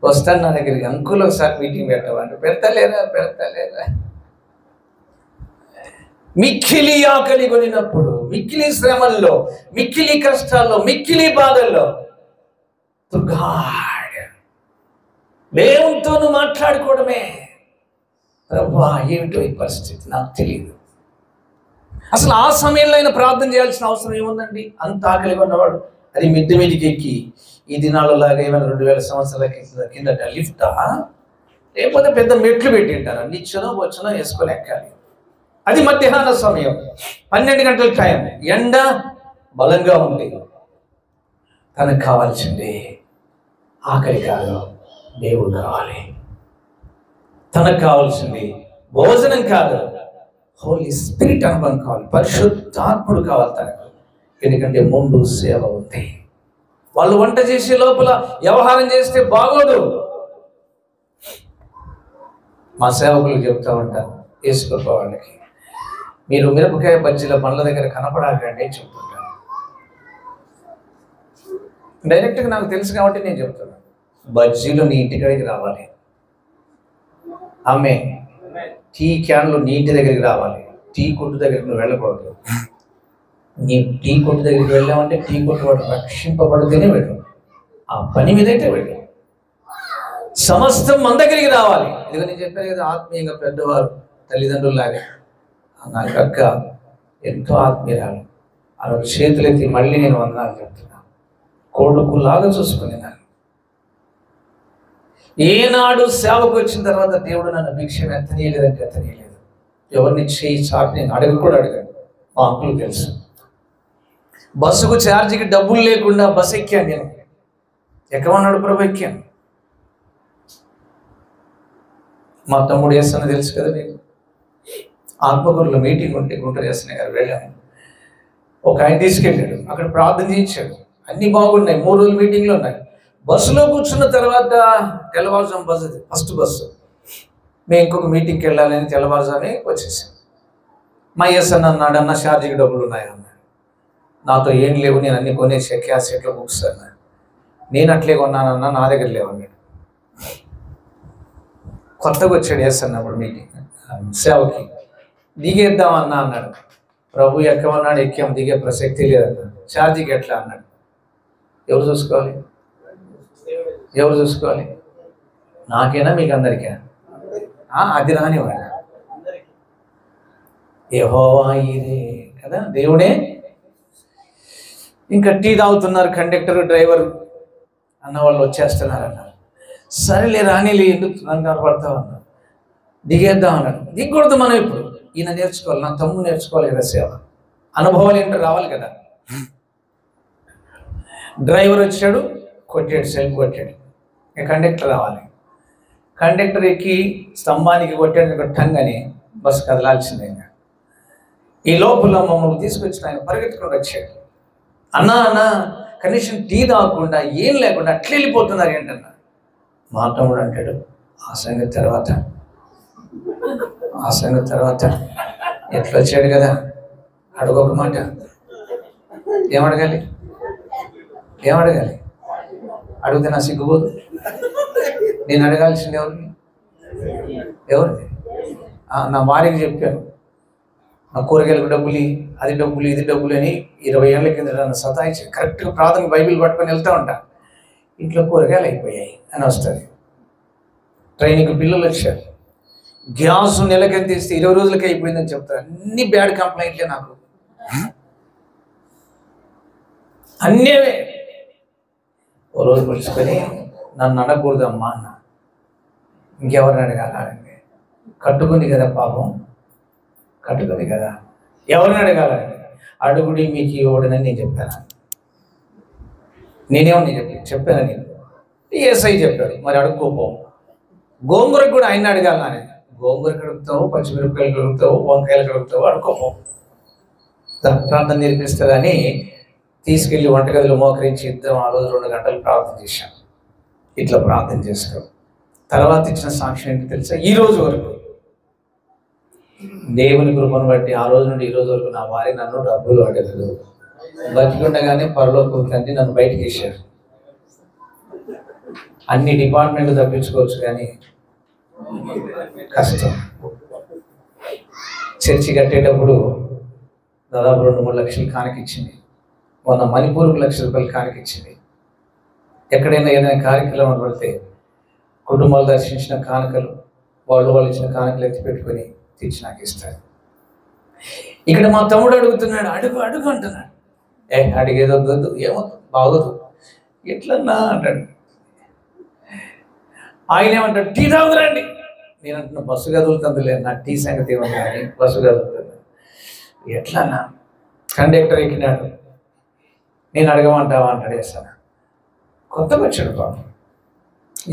వస్తాను నా దగ్గరికి, అంకుల్ ఒకసారి మీటింగ్ పెట్టవాడు. పెడతలేరా? మిక్కిలి ఆకలి కొనినప్పుడు, మిక్కిలి శ్రమల్లో, మిక్కిలి కష్టాల్లో, మిక్కిలి బాధల్లో దేవునితో మాట్లాడుకోవడమే. ప్రభువా ఏమిటో ఈ పరిస్థితి, నాకు తెలియదు. అసలు ఆ సమయంలో అయినా ప్రార్థన చేయాల్సిన అవసరం ఏముందండి? అంత ఆకలి కొన్నవాడు అది మిద్దె మీదికి ఎక్కి, ఈ దినాలలాగా ఏమైనా 2000 సంవత్సరాల కిందట లిఫ్టా, లేకపోతే పెద్ద మెట్లు పెట్టింటారా? నిచ్చెనో వచ్చనో వేసుకొని ఎక్కాలి. అది మధ్యాహ్న సమయం, 12 గంటల టైం, ఎండ బలంగా ఉంది. తనకు కావాల్సింది ఆకలి కాదు, దేవుడు కావాలి. తనకు కావాల్సింది భోజనం కాదు, హోలీ స్పిరిట్ అనుభవం కావాలి, పరిశుద్ధాత్ముడు కావాలి తనకు. ఎందుకంటే ముందు సేవ ఉంది. వాళ్ళు వంట చేసే లోపల వ్యవహారం చేస్తే బాగోదు. మా సేవకులు చెప్తా ఉంటాను, వేసుకోప వాళ్ళకి, మీరు మిరపకాయ బజ్జీల బండ్ల దగ్గర కనపడాకండి చెప్తుంటాను. డైరెక్ట్గా నాకు తెలుసు కాబట్టి నేను చెప్తున్నాను. బజ్జీలు నీ ఇంటికాడికి రావాలి, ఆమె టీ క్యాన్లు నీ ఇంటి దగ్గరికి రావాలి. టీ కొట్టు దగ్గరికి నువ్వు వెళ్ళకూడదు. నీ టీ కొట్టు దగ్గరికి వెళ్ళామంటే టీ కొట్టు వాడు రక్షింపబడితేనే వెళ్ళు, ఆ పని మీదైతే వెళ్ళు. సమస్తం మన దగ్గరికి రావాలి. ఇదిగో నేను చెప్పాను కదా, ఆత్మీయంగా పెద్దవారు తల్లిదండ్రుల్లాగా. నాకు అక్క ఎంతో ఆత్మీయురాలు, ఆమె చేతులెత్తి మళ్ళీ నేను వందనాలు చెప్తున్నా. కొడుకులాగా చూసుకుని నాకు ఏనాడు సేవకు వచ్చిన తర్వాత దేవుడు నన్ను భిక్ష ఎత్తనీయలేదంటే ఎత్తనీయలేదు. ఎవరిని చేయి చాటి నేను అడగ కూడా అడగాను. మా అంకులు తెలుసు. బస్సుకు ఛార్జీకి డబ్బులు లేకుండా బస్సు ఎక్కాను. నేను ఎక్కమన్నాడు ప్రభు, ఎక్కాను. మా తమ్ముడు వేస్తానో తెలుసు కదా మీకు, ఆత్మకూరులో మీటింగ్ ఉంటే గుంటూరు వేస్తాను గారు వెళ్ళాము. ఒక ఆయన తీసుకెళ్ళాడు, అక్కడ ప్రార్థన చేయించాడు. అన్నీ బాగున్నాయి, 3 రోజులు మీటింగ్లు ఉన్నాయి. బస్సులో కూర్చున్న తర్వాత తెల్లవారుజాము బస్సు, ఫస్ట్ బస్సు, మేము ఇంకొక మీటింగ్కి వెళ్ళాలని తెల్లవారుజామే వచ్చేసాం. మా ఎస్ఎన్ అన్నాడు, అన్న ఛార్జీకి డబ్బులు ఉన్నాయి అన్నాడు. నాతో ఏం లేవు, నేను అన్ని కొనేసి క్యాసెట్లో బుక్స్ అన్నాడు. నేను అట్లే కొన్నానన్నా, నా దగ్గర లేవన్నాడు. కొత్తగా వచ్చాడు ఎస్ఎన్ అప్పుడు మీటింగ్ సేవకి. దిగేద్దామన్నా అన్నాడు. ప్రభు ఎక్కమన్నాడు, ఎక్కాం, దిగే ప్రసక్తి లేదన్నాడు. ఛార్జీకి ఎట్లా అన్నాడు. ఎవరు చూసుకోవాలి? నాకేనా మీకు అందరికీ? అది రానివాడు. యెహోవా ఈరే కదా, దేవుడే. ఇంకా టీ తాగుతున్నారు కండక్టర్ డ్రైవర్ అన్న వాళ్ళు వచ్చేస్తున్నారు అన్నారు. సరేలే రానిలే, ఎందుకు కంగారు పడతావు అన్నారు. దిగేద్దాం అన్నాడు. దిగకూడదు మనం ఇప్పుడు, ఈయన నేర్చుకోవాలి, నా తమ్ముడు నేర్చుకోవాలి కదా సేవ, అనుభవాలు ఏంటో రావాలి కదా. డ్రైవర్ వచ్చాడు, కొట్టాడు, సెల్ఫ్ కొట్టాడు. కండక్టర్ రావాలి. కండక్టర్ ఎక్కి స్తంభానికి కొట్టాడు టంగని బస్సు కదలాల్సిందే. ఈ లోపల మమ్మల్ని తీసుకొచ్చిన ఆయన పరిగెత్తుకుంటూ వచ్చాడు. అన్నా కనీసం టీ తాగకుండా ఏం లేకుండా అట్లా వెళ్ళిపోతున్నారు ఏంటన్నా. మా తమ్ముడు అంటాడు, ఆ సంగతి తర్వాత ఎట్లా వచ్చాడు కదా, అడుగొక మాట. ఏమడగాలి అడిగితే నా సిగ్గుపోదు. నేను అడగాల్సింది ఎవరిని? నా వారికి చెప్పాను, నా కూరగాయలకు డబ్బులు, అది డబ్బులు, ఇది డబ్బులు అని 20 ఏళ్ళ కింద నన్ను సతాయించి కరెక్ట్గా ప్రాథమిక బైబిల్ పట్టుకొని వెళ్తూ ఉంటా. ఇంట్లో కూరగాయలు అయిపోయాయి అని వస్తుంది. ట్రైనింగ్ పిల్లలు వచ్చారు, గ్యాస్ నెలకెంత ఇస్తే 20 రోజులకి అయిపోయిందని చెప్తారు. అన్ని బ్యాడ్ కంప్లైంట్లే నాకు, అన్నేవే. ఓ రోజు పిలుచుకొని నన్ను అడగకూడదమ్మా అన్న, ఇంకెవరిని అడగాలండి, కట్టుకుంది కదా పాపం, కట్టుకుంది కదా, ఎవరిని అడగాలని. అడుగుడి మీకు ఇవ్వడని నేను చెప్పాను. నేనేమని చెప్పాను నేను ఏసై చెప్పాడు, మరి అడుక్కోపో. గోంగూరకు కూడా ఆయన అడగాలని. గోంగూరకు అడుగుతావు, పచ్చిమిరపకాయలు అడుగుతావు, వంకాయలు అడుగుతావు, అడుక్కోపో. ప్రార్థన నేర్పిస్తుందని తీసుకెళ్ళి వంటగదిలో మోకరించి ఇద్దాం. ఆ రోజు 2 గంటలు ప్రార్థన చేశాం. ఇట్లా ప్రార్థన చేసుకో. తర్వాత ఇచ్చిన సాక్ష్యం ఏంటి తెలుసా? ఈ రోజు వరకు దేవుని కృపను బట్టి ఆ రోజు నుండి ఈ రోజు వరకు నా వారి నన్ను డబ్బులు అడగదు. బతికుండగానే పరలోక తండ్రి నన్ను బయటకు వేశారు. అన్ని డిపార్ట్మెంట్లు తప్పించుకోవచ్చు కానీ కష్టం. చర్చి కట్టేటప్పుడు దాదాపు 2-3 లక్షలు కానికిచ్చింది. మొన్న మణిపూర్కు ₹1,00,000 కానికిచ్చింది. ఎక్కడైనా ఏదైనా కార్యక్రమం పడితే కుటుంబాలు దర్శించిన కానుకలు, వాళ్ళు ఇచ్చిన కానుకలు ఎత్తి పెట్టుకొని తెచ్చి నాకు ఇస్తారు. ఇక్కడ మా తమ్ముడు అడుగుతున్నాడు, అడుగు అంటున్నాడు. అడిగేదొద్దు, ఏమో బాగోదు, ఎట్లన్నా అంటాడు. ఆయన ఏమంటాడు, టీ తాగుతురండి. నేను అంటున్నా, బస్సు కదులుతుందిలే, నా టీ సంగతి ఏమన్నా అని. బస్సు కదులుతుంది ఎట్లన్నా. కండక్టర్ ఎక్కినాడు, నేను అడగమంటావా అంటాడు. వేస్తాను. కొత్తగా వచ్చాడు బాబు,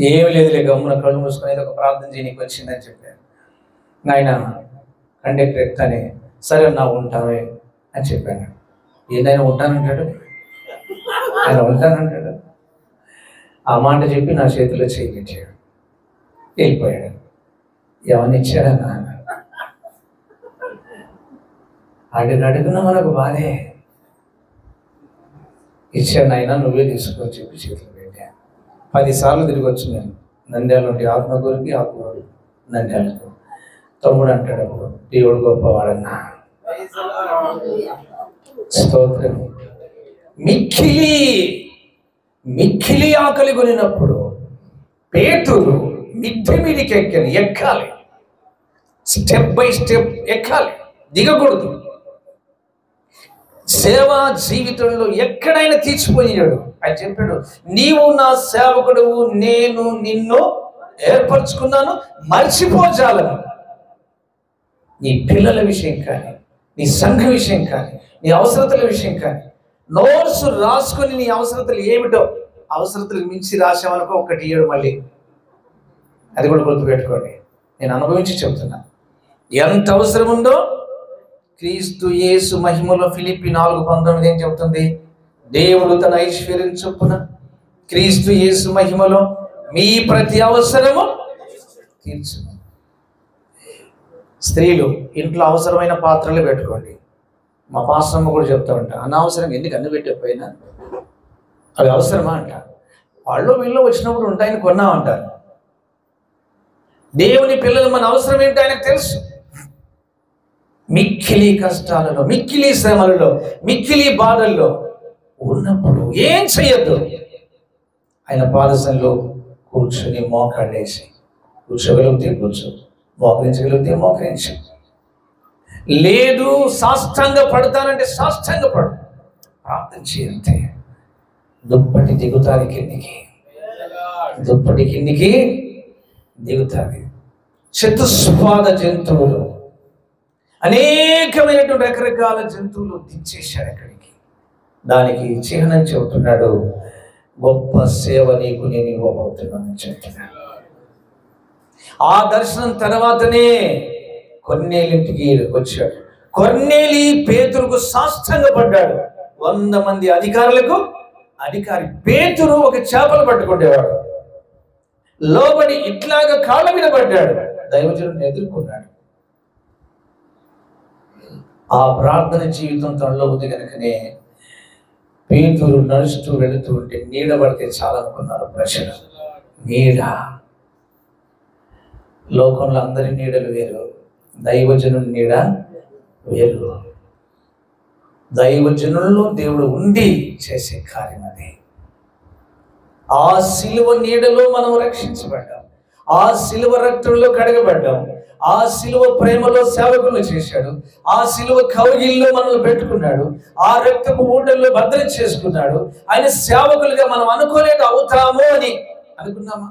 ఏమి లేదులే, గమ్మున కళ్ళు మూసుకొని ఏదో ఒక ప్రార్థన చేయడానికి వచ్చిందని చెప్పాను. ఆయన కండక్టర్ ఎక్తానే, సరే నా ఉంటావే అని చెప్పాను. ఏదైనా ఉంటానంటాడు, ఆయన ఉంటానంటాడు. ఆ మాట చెప్పి నా చేతిలో చేయి పెట్టాడు, వెళ్ళిపోయాడు. ఎవరిని ఇచ్చాడా నాన్న? అడుగున మనకు బాధే. ఇచ్చాడు నాయన, నువ్వే తీసుకొని చెప్పి చేతులు పెట్టా. 10 సార్లు తిరిగి వచ్చి నేను నంద్యాల నుండి ఆత్మకూరుకి, ఆత్మకూరు నంద్యాలకు. తమ్ముడు అంటాడు అప్పుడు, దేవుడు గొప్పవాడన్నా. స్తోత్రం. మిక్కిలి ఆకలి కొనినప్పుడు పేతురు మిద్దె మీదికి ఎక్కాలి. స్టెప్ బై స్టెప్ ఎక్కాలి, దిగకూడదు. సేవా జీవితంలో ఎక్కడైనా తీర్చిపోయాడు. ఆయన చెప్పాడు, నీవు నా సేవకుడువు, నేను నిన్ను ఏర్పరచుకున్నాను, మర్చిపోజాలను. నీ పిల్లల విషయం కానీ, నీ సంఘ విషయం కానీ, నీ అవసరతల విషయం కానీ నోట్స్ రాసుకొని నీ అవసరతలు ఏమిటో, అవసరతలకు మించి రాసామనుకో ఒకటి ఇయ్యడు మళ్ళీ. అది కూడా గుర్తుపెట్టుకోండి, నేను అనుభవించి చెప్తున్నా. ఎంత అవసరం ఉందో క్రీస్తు యేసు మహిమలో ఫిలిప్పీ 4:19 ఏం చెబుతుంది? దేవుడు తన ఐశ్వర్యం చొప్పున క్రీస్తు యేసు మహిమలో మీ ప్రతి అవసరము తీర్చును. స్త్రీలు ఇంట్లో అవసరమైన పాత్రలు పెట్టుకోండి. మా పాస్టమ్మ కూడా చెప్తా ఉంటా, అనవసరంగా ఎందుకు అన్ని పెట్టకపోయినా, అవి అవసరమా అంట. వాళ్ళు వీళ్ళు వచ్చినప్పుడు ఉంటాయని కొన్నామంటారు. దేవుని పిల్లలు మన అవసరం ఏంటో ఆయనకు తెలుసు. మిక్కిలి కష్టాలలో, మిక్కిలి శ్రమలలో, మిక్కిలి బాధల్లో ఉన్నప్పుడు ఏం చెయ్యొద్దు, ఆయన పాదసంలో కూర్చొని మోకాళ్ళేసి, కూర్చోగలిగితే కూర్చో, మోకరించగలిగితే మోకరించు. లేదు సాష్టాంగ పడతానంటే సాష్టాంగ పడు, ప్రార్థన చేయంతే. దుప్పటి దిగుతాది కిందికి, దుప్పటి కిందికి దిగుతాది. చతుస్పాద జంతువులు, అనేకమైనటువంటి రకరకాల జంతువులు దించేశాడు అక్కడికి. దానికి చిహ్నం చెబుతున్నాడు, గొప్ప సేవ నీకు నేను ఇవ్వబోతున్నానని చెప్తున్నాడు. ఆ దర్శనం తర్వాతనే కొర్నేలింటికి వచ్చాడు. కొర్నేలి పేతురుకు సాష్టాంగపడ్డాడు. 100 మంది అధికారులకు అధికారి. పేతురు ఒక చేపలు పట్టుకునేవాడు. లోబడి ఇట్లాగా కాళ్ళ మీద పడ్డాడు. దైవజనుడిని ఎదుర్కొన్నాడు. ఆ ప్రార్థన జీవితం తనలో ఉంది కనుకనే పేతురు నడుస్తూ వెళుతూ ఉంటే నీడ పడితే చాలనుకున్నారు ప్రజలు. నీడ, లోకంలో అందరి నీడలు వేరు, దైవజనుడి నీడ వేరు. దైవజనుల్లో దేవుడు ఉండి చేసే కార్యం అది. ఆ సిలువ నీడలో మనం రక్షించబడ్డాం. ఆ సిలువ రక్తంలో కడగబడ్డాం. ఆ సిలువ ప్రేమలో సేవకులు చేశాడు. ఆ సిలువ కౌగిల్లో మనల్ని పెట్టుకున్నాడు. ఆ రక్తపు ఊటల్లో భద్రం చేసుకున్నాడు. ఆయన సేవకులుగా మనం అనుకోలేదు అవుతాము అని అనుకున్నామా?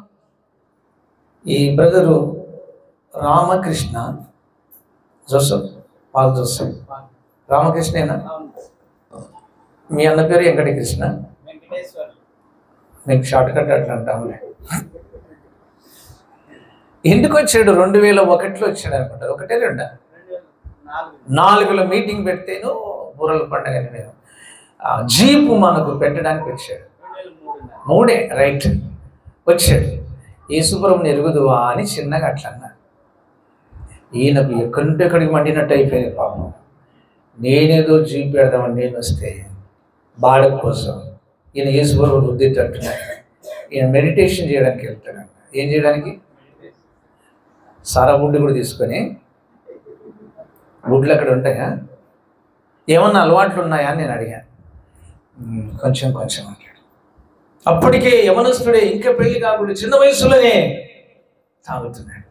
ఈ brother Ramakrishna Joseph, Paul Joseph, రామకృష్ణేనా? మీ అన్న పేరు వెంకట కృష్ణ. మీకు షార్ట్ కట్ అట్లా అంటాములే. ఎందుకు వచ్చాడు? 2001లో వచ్చాడు అనుకుంటారు. 1, 2, 4లో మీటింగ్ పెడితేను బుర్రల పండుగని మేము జీపు మనకు పెట్టడానికి వచ్చాడు. 3 రైట్ వచ్చాడు. యేసుపురం ఎరుగుదువా అని చిన్నగా అట్లా అన్నాడు. ఈయనకు ఎక్కడుంటే ఎక్కడికి మండినట్టు అయిపోయింది పాపం. నేనేదో జీపు పెడదామని నేను వస్తే బాడక కోసం ఈయన యేసుపురం రుద్దేటట్టున్నాడు. ఈయన మెడిటేషన్ చేయడానికి వెళ్తున్నాడు. ఏం చేయడానికి? సారా గుడ్డు కూడా తీసుకొని, గుడ్లు అక్కడ ఉంటాయా, ఏమన్నా అలవాట్లు ఉన్నాయా అని నేను అడిగాను. కొంచెం కొంచెం అంటాడు. అప్పటికే యవనస్తుడే, ఇంకా పెళ్లి కాకుండా చిన్న వయసులోనే తాగుతున్నాడు.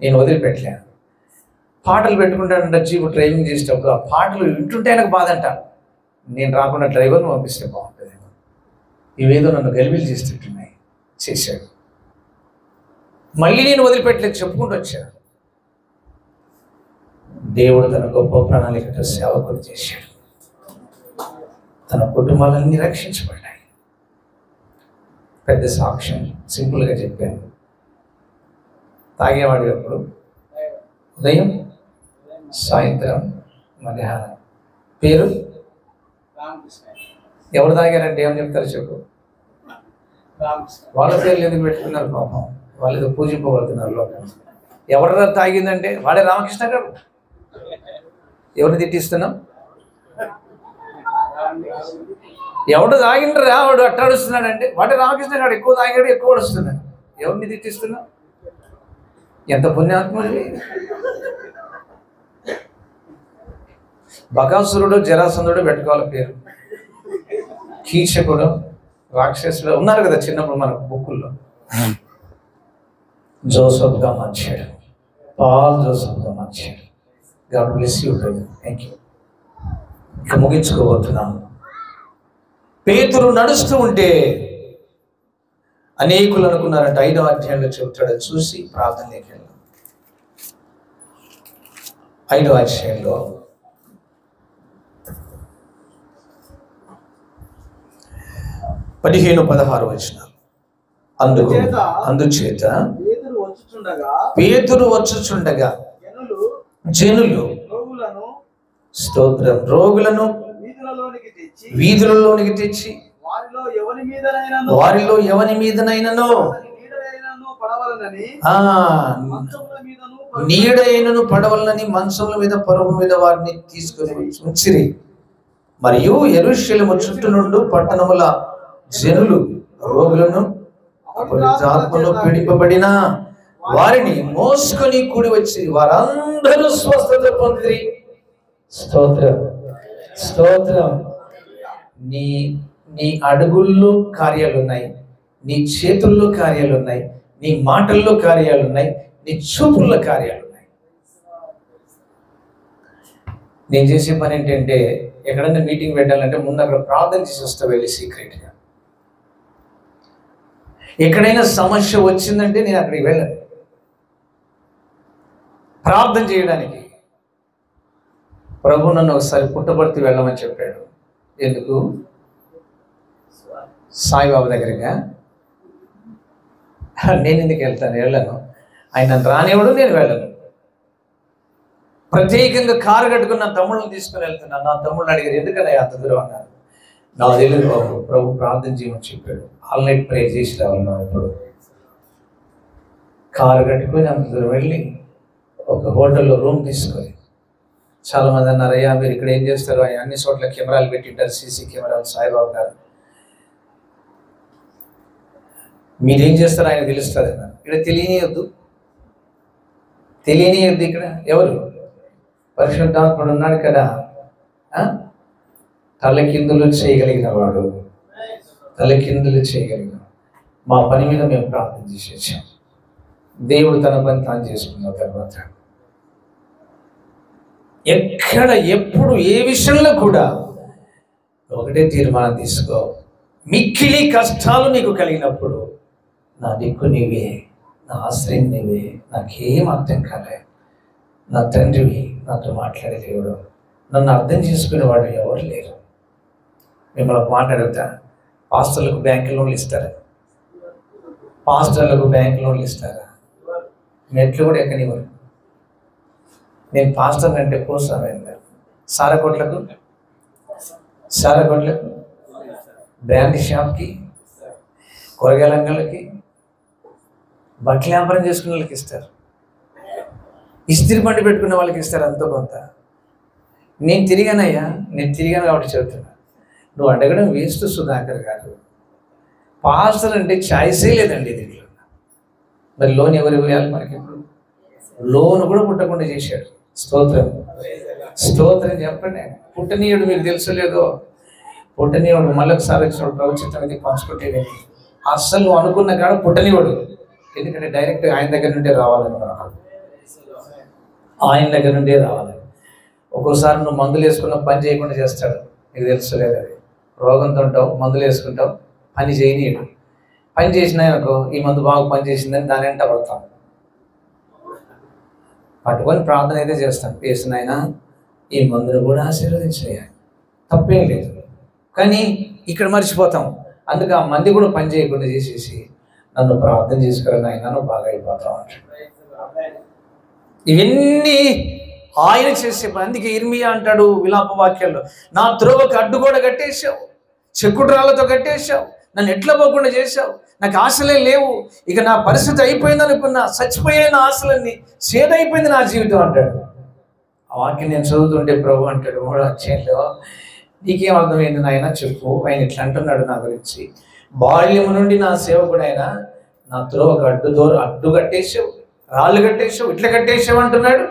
నేను వదిలిపెట్టలేను. పాటలు పెట్టుకుంటానంట జీపు డ్రైవింగ్ చేసేటప్పుడు. ఆ పాటలు వింటుంటే ఆయనకు బాధ అంట. నేను రాకుండా డ్రైవర్ని పంపిస్తే బాగుంటుంది. ఇవేదో నన్ను గలిబిలి చేస్తుంటున్నాయి. చేశాడు. మళ్ళీ నేను వదిలిపెట్టలేదు, చెప్పుకుంటూ వచ్చాను. దేవుడు తన గొప్ప ప్రణాళికతో సేవకులు చేశాడు. తన కుటుంబాలన్నీ రక్షించబడ్డాయి. పెద్ద సాక్ష్యం సింపుల్గా చెప్పాను. తాగేవాడు ఎప్పుడు? ఉదయం, సాయంత్రం, మధ్యాహ్నం. పేరు? ఎవరు తాగారంటే ఏమని చెప్తారు చెప్పు? వాళ్ళ పేర్లు ఎందుకు పెట్టుకున్నారు పాపం? వాళ్ళు ఏదో పూజింపబడుతున్నారు లోకం. ఎవరు తాగిందంటే వాడే రామకృష్ణ గారు. ఎవరిని తిట్టిస్తున్నాం? ఎవడు తాగిండ్రా వాడు అట్టాడుస్తున్నాడంటే వాడే రామకృష్ణ గారు. ఎక్కువ తాగాడు, ఎక్కువ వస్తున్నాడు. ఎవరిని తిట్టిస్తున్నాం? ఎంత పుణ్యాత్ముడి! బకాసురుడు, జరాసంధుడు పెట్టుకోవాలి పేరు. కీచకుడు, రాక్షసుడు ఉన్నారు కదా చిన్నప్పుడు మన బుక్కుల్లో. జోసఫ్గా మార్చాడు. పాల్ జోసఫ్గా మార్చాడు. God bless you brother. Thank you. ఇక ముగించుకోబోతున్నాను. పేతురు నడుస్తూ ఉంటే అనేకులు అనుకున్నారంటే 5వ అధ్యాయంలో చెబుతాడు. చూసి ప్రార్థనలోకి వెళ్ళాం. 5వ అధ్యాయంలో 15-16 వచనాలు. అందుచేత పేతురు వచ్చుచుండగా జనులు స్తోత్రం రోగులను వీధులలోనికి తెచ్చి వారిలో ఎవని మీదనైనను నీడైనను పడవలనని మంచముల మీద పరుపు మీద వారిని తీసుకుని ఉంచిరి. మరియు యెరూషలేము చుట్టూ నుండి పట్టణముల జనులు రోగులను అపవిత్రాత్మలో పీడింపబడిన వారిని మోసుకొని కూడి వచ్చి వారందరూ స్వస్థత పొందిరి. స్తోత్రం, స్తోత్రం. నీ అడుగుల్లో కార్యాలు ఉన్నాయి, నీ చేతుల్లో కార్యాలు ఉన్నాయి, నీ మాటల్లో కార్యాలు ఉన్నాయి, నీ చూపుల్లో కార్యాలు ఉన్నాయి. నేను చేసే పని ఏంటంటే ఎక్కడైనా మీటింగ్ పెట్టాలంటే ముందు అక్కడ ప్రార్థన చేసి వస్తా వెళ్ళి సీక్రెట్గా. ఎక్కడైనా సమస్య వచ్చిందంటే నేను అక్కడికి వెళ్ళను ప్రార్థన చేయడానికి. ప్రభు నన్ను ఒకసారి పుట్టపర్తి వెళ్ళమని చెప్పాడు. ఎందుకు? సాయిబాబా దగ్గరగా. నేను ఎందుకు వెళ్తాను? వెళ్ళను. ఆయన నన్ను రానివ్వడు, నేను వెళ్ళను. ప్రత్యేకంగా కారు కట్టుకున్న తమ్ముళ్ళని తీసుకుని వెళ్తున్నాను. నా తమ్ముళ్ళు అడిగారు, ఎందుకన్నా అంత దూరం అన్నారు. నా తెలియదు బాబు, ప్రభు ప్రార్థన చేయమని చెప్పాడు, ఆల్ నైట్ ప్రే చేసి రావాలి. ఇప్పుడు కారు కట్టుకొని అంత దూరం వెళ్ళి ఒక హోటల్లో రూమ్ తీసుకొని, చాలామంది అన్నారు, అయ్యా మీరు ఇక్కడ ఏం చేస్తారు, ఆయన అన్ని చోట్ల కెమెరాలు పెట్టింటారు, సీసీ కెమెరాలు. సాయిబాబు గారు మీరేం చేస్తారో ఆయన తెలుస్తుంది అన్నారు. ఇక్కడ తెలియనియొద్దు. ఇక్కడ ఎవరు? పరిశుద్ధాత్ముడు ఉన్నాడు కదా, తలకిందులు చేయగలిగిన వాడు, తలకిందులు చేయగలిగిన. మా పని మీద మేము ప్రార్థన చేసేసాం. దేవుడు తన పని తాను చేసుకున్న తర్వాత ఎక్కడ ఎప్పుడు ఏ విషయంలో కూడా ఒకటే తీర్మానం తీసుకో, మిక్కిలి కష్టాలు నీకు కలిగినప్పుడు నా దిక్కు నీవే, నా ఆశ్రయం నీవే, నాకేం అర్థం కాలే, నా తండ్రివి, నాతో మాట్లాడే దేవుడు, నన్ను అర్థం చేసుకునేవాడు ఎవరు లేరు. మిమ్మల్ని ఒక మాట అడుగుతా, పాస్టర్లకు బ్యాంక్ లోన్లు ఇస్తారా? పాస్టర్లకు బ్యాంక్ లోన్లు ఇస్తారా? మెట్లు కూడా ఎక్కనివ్వరు. నేను పాస్టర్ అంటే పోసామైంది. సారకోట్లకు బ్రాండ్ షాప్కి, కూరగాయల అంగళ్ళకి, బట్టల వ్యాపారం చేసుకునే వాళ్ళకి ఇస్తారు, ఇస్త్రీ బండి పెట్టుకున్న వాళ్ళకి ఇస్తారు అంతో కొంత. నేను తిరిగాను కాబట్టి చెబుతున్నా, నువ్వు అడగడం వేస్ట్ సుధాకర్ గారు. పాస్టర్ అంటే ఛాయిసే లేదండి దీంట్లో. మరి లోన్ ఎవరు ఇవ్వాలి మనకి? ఇప్పుడు లోన్ కూడా పుట్టకుండా చేశాడు. స్తోత్రం చెప్పండి. పుట్టనీయుడు మీకు తెలుసు లేదో, పుట్టనీయుడు మళ్ళొకసారి వచ్చినప్పుడు ప్రవచితం పంచుకుంటే అస్సలు నువ్వు అనుకున్న కాడ పుట్టనీయుడు. ఎందుకంటే డైరెక్ట్గా ఆయన దగ్గర నుండే రావాలనుకున్నాను, ఆయన దగ్గర నుండే రావాలని. ఒక్కోసారి నువ్వు మందులు వేసుకున్న పని చేయకుండా చేస్తాడు, నీకు తెలుసు లేదు. అది రోగంతో ఉంటావు, మందులు వేసుకుంటావు, పని చేయనీయడు. పని చేసినా అనుకో, ఈ మందు బాగా పని చేసిందని దాని వెంట పడతాం, పట్టుకొని ప్రార్థన అయితే చేస్తాం, చేసిన ఆయన ఈ మందును కూడా ఆశీర్వదించేయాలి, తప్పేం లేదు. కానీ ఇక్కడ మర్చిపోతాం. అందుకే ఆ మంది కూడా పని చేయకుండా చేసేసి నన్ను ప్రార్థన చేసుకుని ఆయన నువ్వు బాగా అయిపోతాం అంటాడు. ఇవన్నీ ఆయన చేసే పని. అందుకే ఇర్మియా అంటాడు విలాప వాక్యాల్లో, నా త్రోవకు అడ్డుగోడ కట్టేశావు, చెక్కుడ్రాలతో కట్టేశావు, నన్ను ఎట్లా పోకుండా చేశావు, నాకు ఆశలే లేవు, ఇక నా పరిస్థితి అయిపోయింది అనుకున్నా, చచ్చిపోయిన ఆశలన్నీ సేదైపోయింది నా జీవితం అంటాడు. ఆ వాక్యం నేను చదువుతుంటే ప్రభు అంటాడు, 3వ అధ్యాయంలో, నీకేం అర్థమైంది నాయన చెప్పు. ఆయన ఇట్లా అంటున్నాడు నా గురించి, బాల్యము నుండి నా సేవకుడు ఆయన, నా త్రోవకు అడ్డు కట్టేసావు, రాళ్ళు కట్టేసావు, ఇట్లా కట్టేసావు అంటున్నాడు.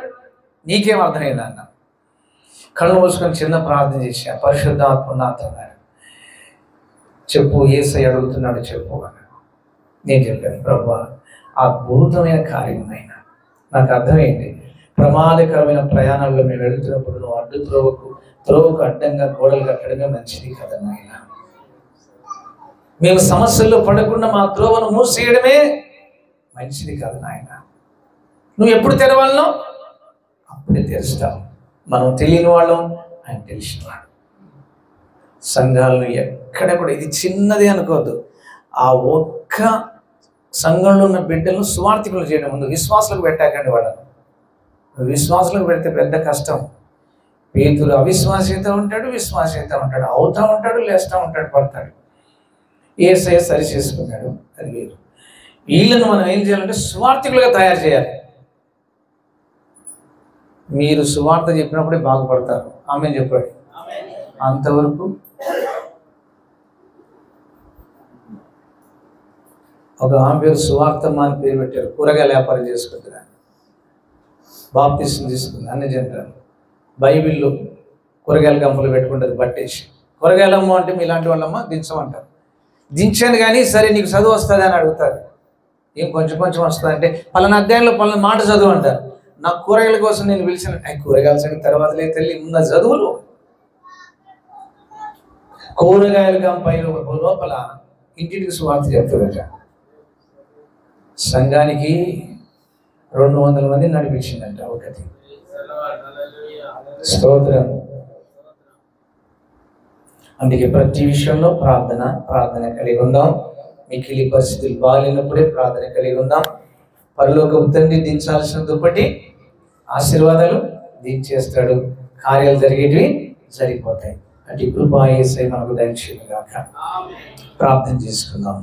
నీకేం అర్థమైంది అన్న. కళ్ళు మూసుకొని చిన్న ప్రార్థన చేశా, పరిశుద్ధాత్మ నాతో అన్నాడు, చెప్పు, యేసయ్య అడుగుతున్నాడు చెప్పు అన్నాడు. నేను చెప్పాను, ప్రభువా అద్భుతమైన కార్యం అయినా నాకు అర్థమైంది. ప్రమాదకరమైన ప్రయాణాల్లో మేము వెళుతున్నప్పుడు నువ్వు త్రోవకు అడ్డంగా గోడలు కట్టడమే మంచిది కదా నాయన. మేము సమస్యల్లో పడకుండా మా త్రోవను మూసేయడమే మంచిది కాదు నాయన. నువ్వు ఎప్పుడు తెరవాలనో అప్పుడే తెరుస్తావు. మనం తెలియని వాళ్ళం, ఆయన తెలిసిన వాడు. సంఘాలను ఎక్కడ కూడా ఇది చిన్నది అనుకోవద్దు. ఆ ఒక్క సంఘంలో ఉన్న బిడ్డలను సువార్థికులు చేయడం ముందు విశ్వాసులకు పెట్టాకండి. వాళ్ళను విశ్వాసులకు పెడితే పెద్ద కష్టం. పేతురు అవిశ్వాసీత ఉంటాడు, విశ్వాసీత ఉంటాడు, అవుతా ఉంటాడు, లేస్తూ ఉంటాడు, పడతాడు. యేసయ్య సరి చేసుకున్నాడు, అది వేరు. వీళ్ళను మనం ఏం చేయాలంటే సువార్థికులుగా తయారు చేయాలి. మీరు సువార్త చెప్పినప్పుడే బాగుపడతారు. ఆమె చెప్పాడు. అంతవరకు ఒక ఆమె పేరు సువార్తమ్మ అని పేరు పెట్టారు. కూరగాయల వ్యాపారం చేసుకుంటున్నాను, బాప్తిసం తీసుకుంది, అన్ని జంటారు. బైబిల్లో కూరగాయల గంపలు పెట్టుకుంటుంది బట్టేసి. కూరగాయలమ్మ అంటే మీలాంటి వాళ్ళమ్మ దించమంటారు. దించాను కానీ సరే నీకు చదువు వస్తుంది అని అడుగుతారు. ఏం కొంచెం కొంచెం వస్తుంది అంటే పలానా అధ్యాయంలో పలానా మాట చదువు అంటారు. నా కూరగాయల కోసం నేను పిలిచిన, కూరగాయల సంగతి తర్వాత లేదు తల్లి, ఉన్న చదువులు. కూరగాయల గంప లోపల ఇంటికి సువార్త చెప్తుందట. సంఘానికి 200 మంది నడిపించిందంట ఒకటి. స్తోత్రం. అందుకే ప్రతి విషయంలో ప్రార్థన కలిగి ఉందాం. మిక్కిలి పరిస్థితులు బాగాలేనప్పుడే ప్రార్థన కలిగి ఉందాం. పరలోకపు తండ్రి దించాల్సిన దుప్పటి ఆశీర్వాదాలు దించేస్తాడు, కార్యాలు జరిగేటివి జరిగిపోతాయి. అంటే కృపా యేసయ్య మనకు దయచేయును గాక. ప్రార్థన చేసుకుందాం.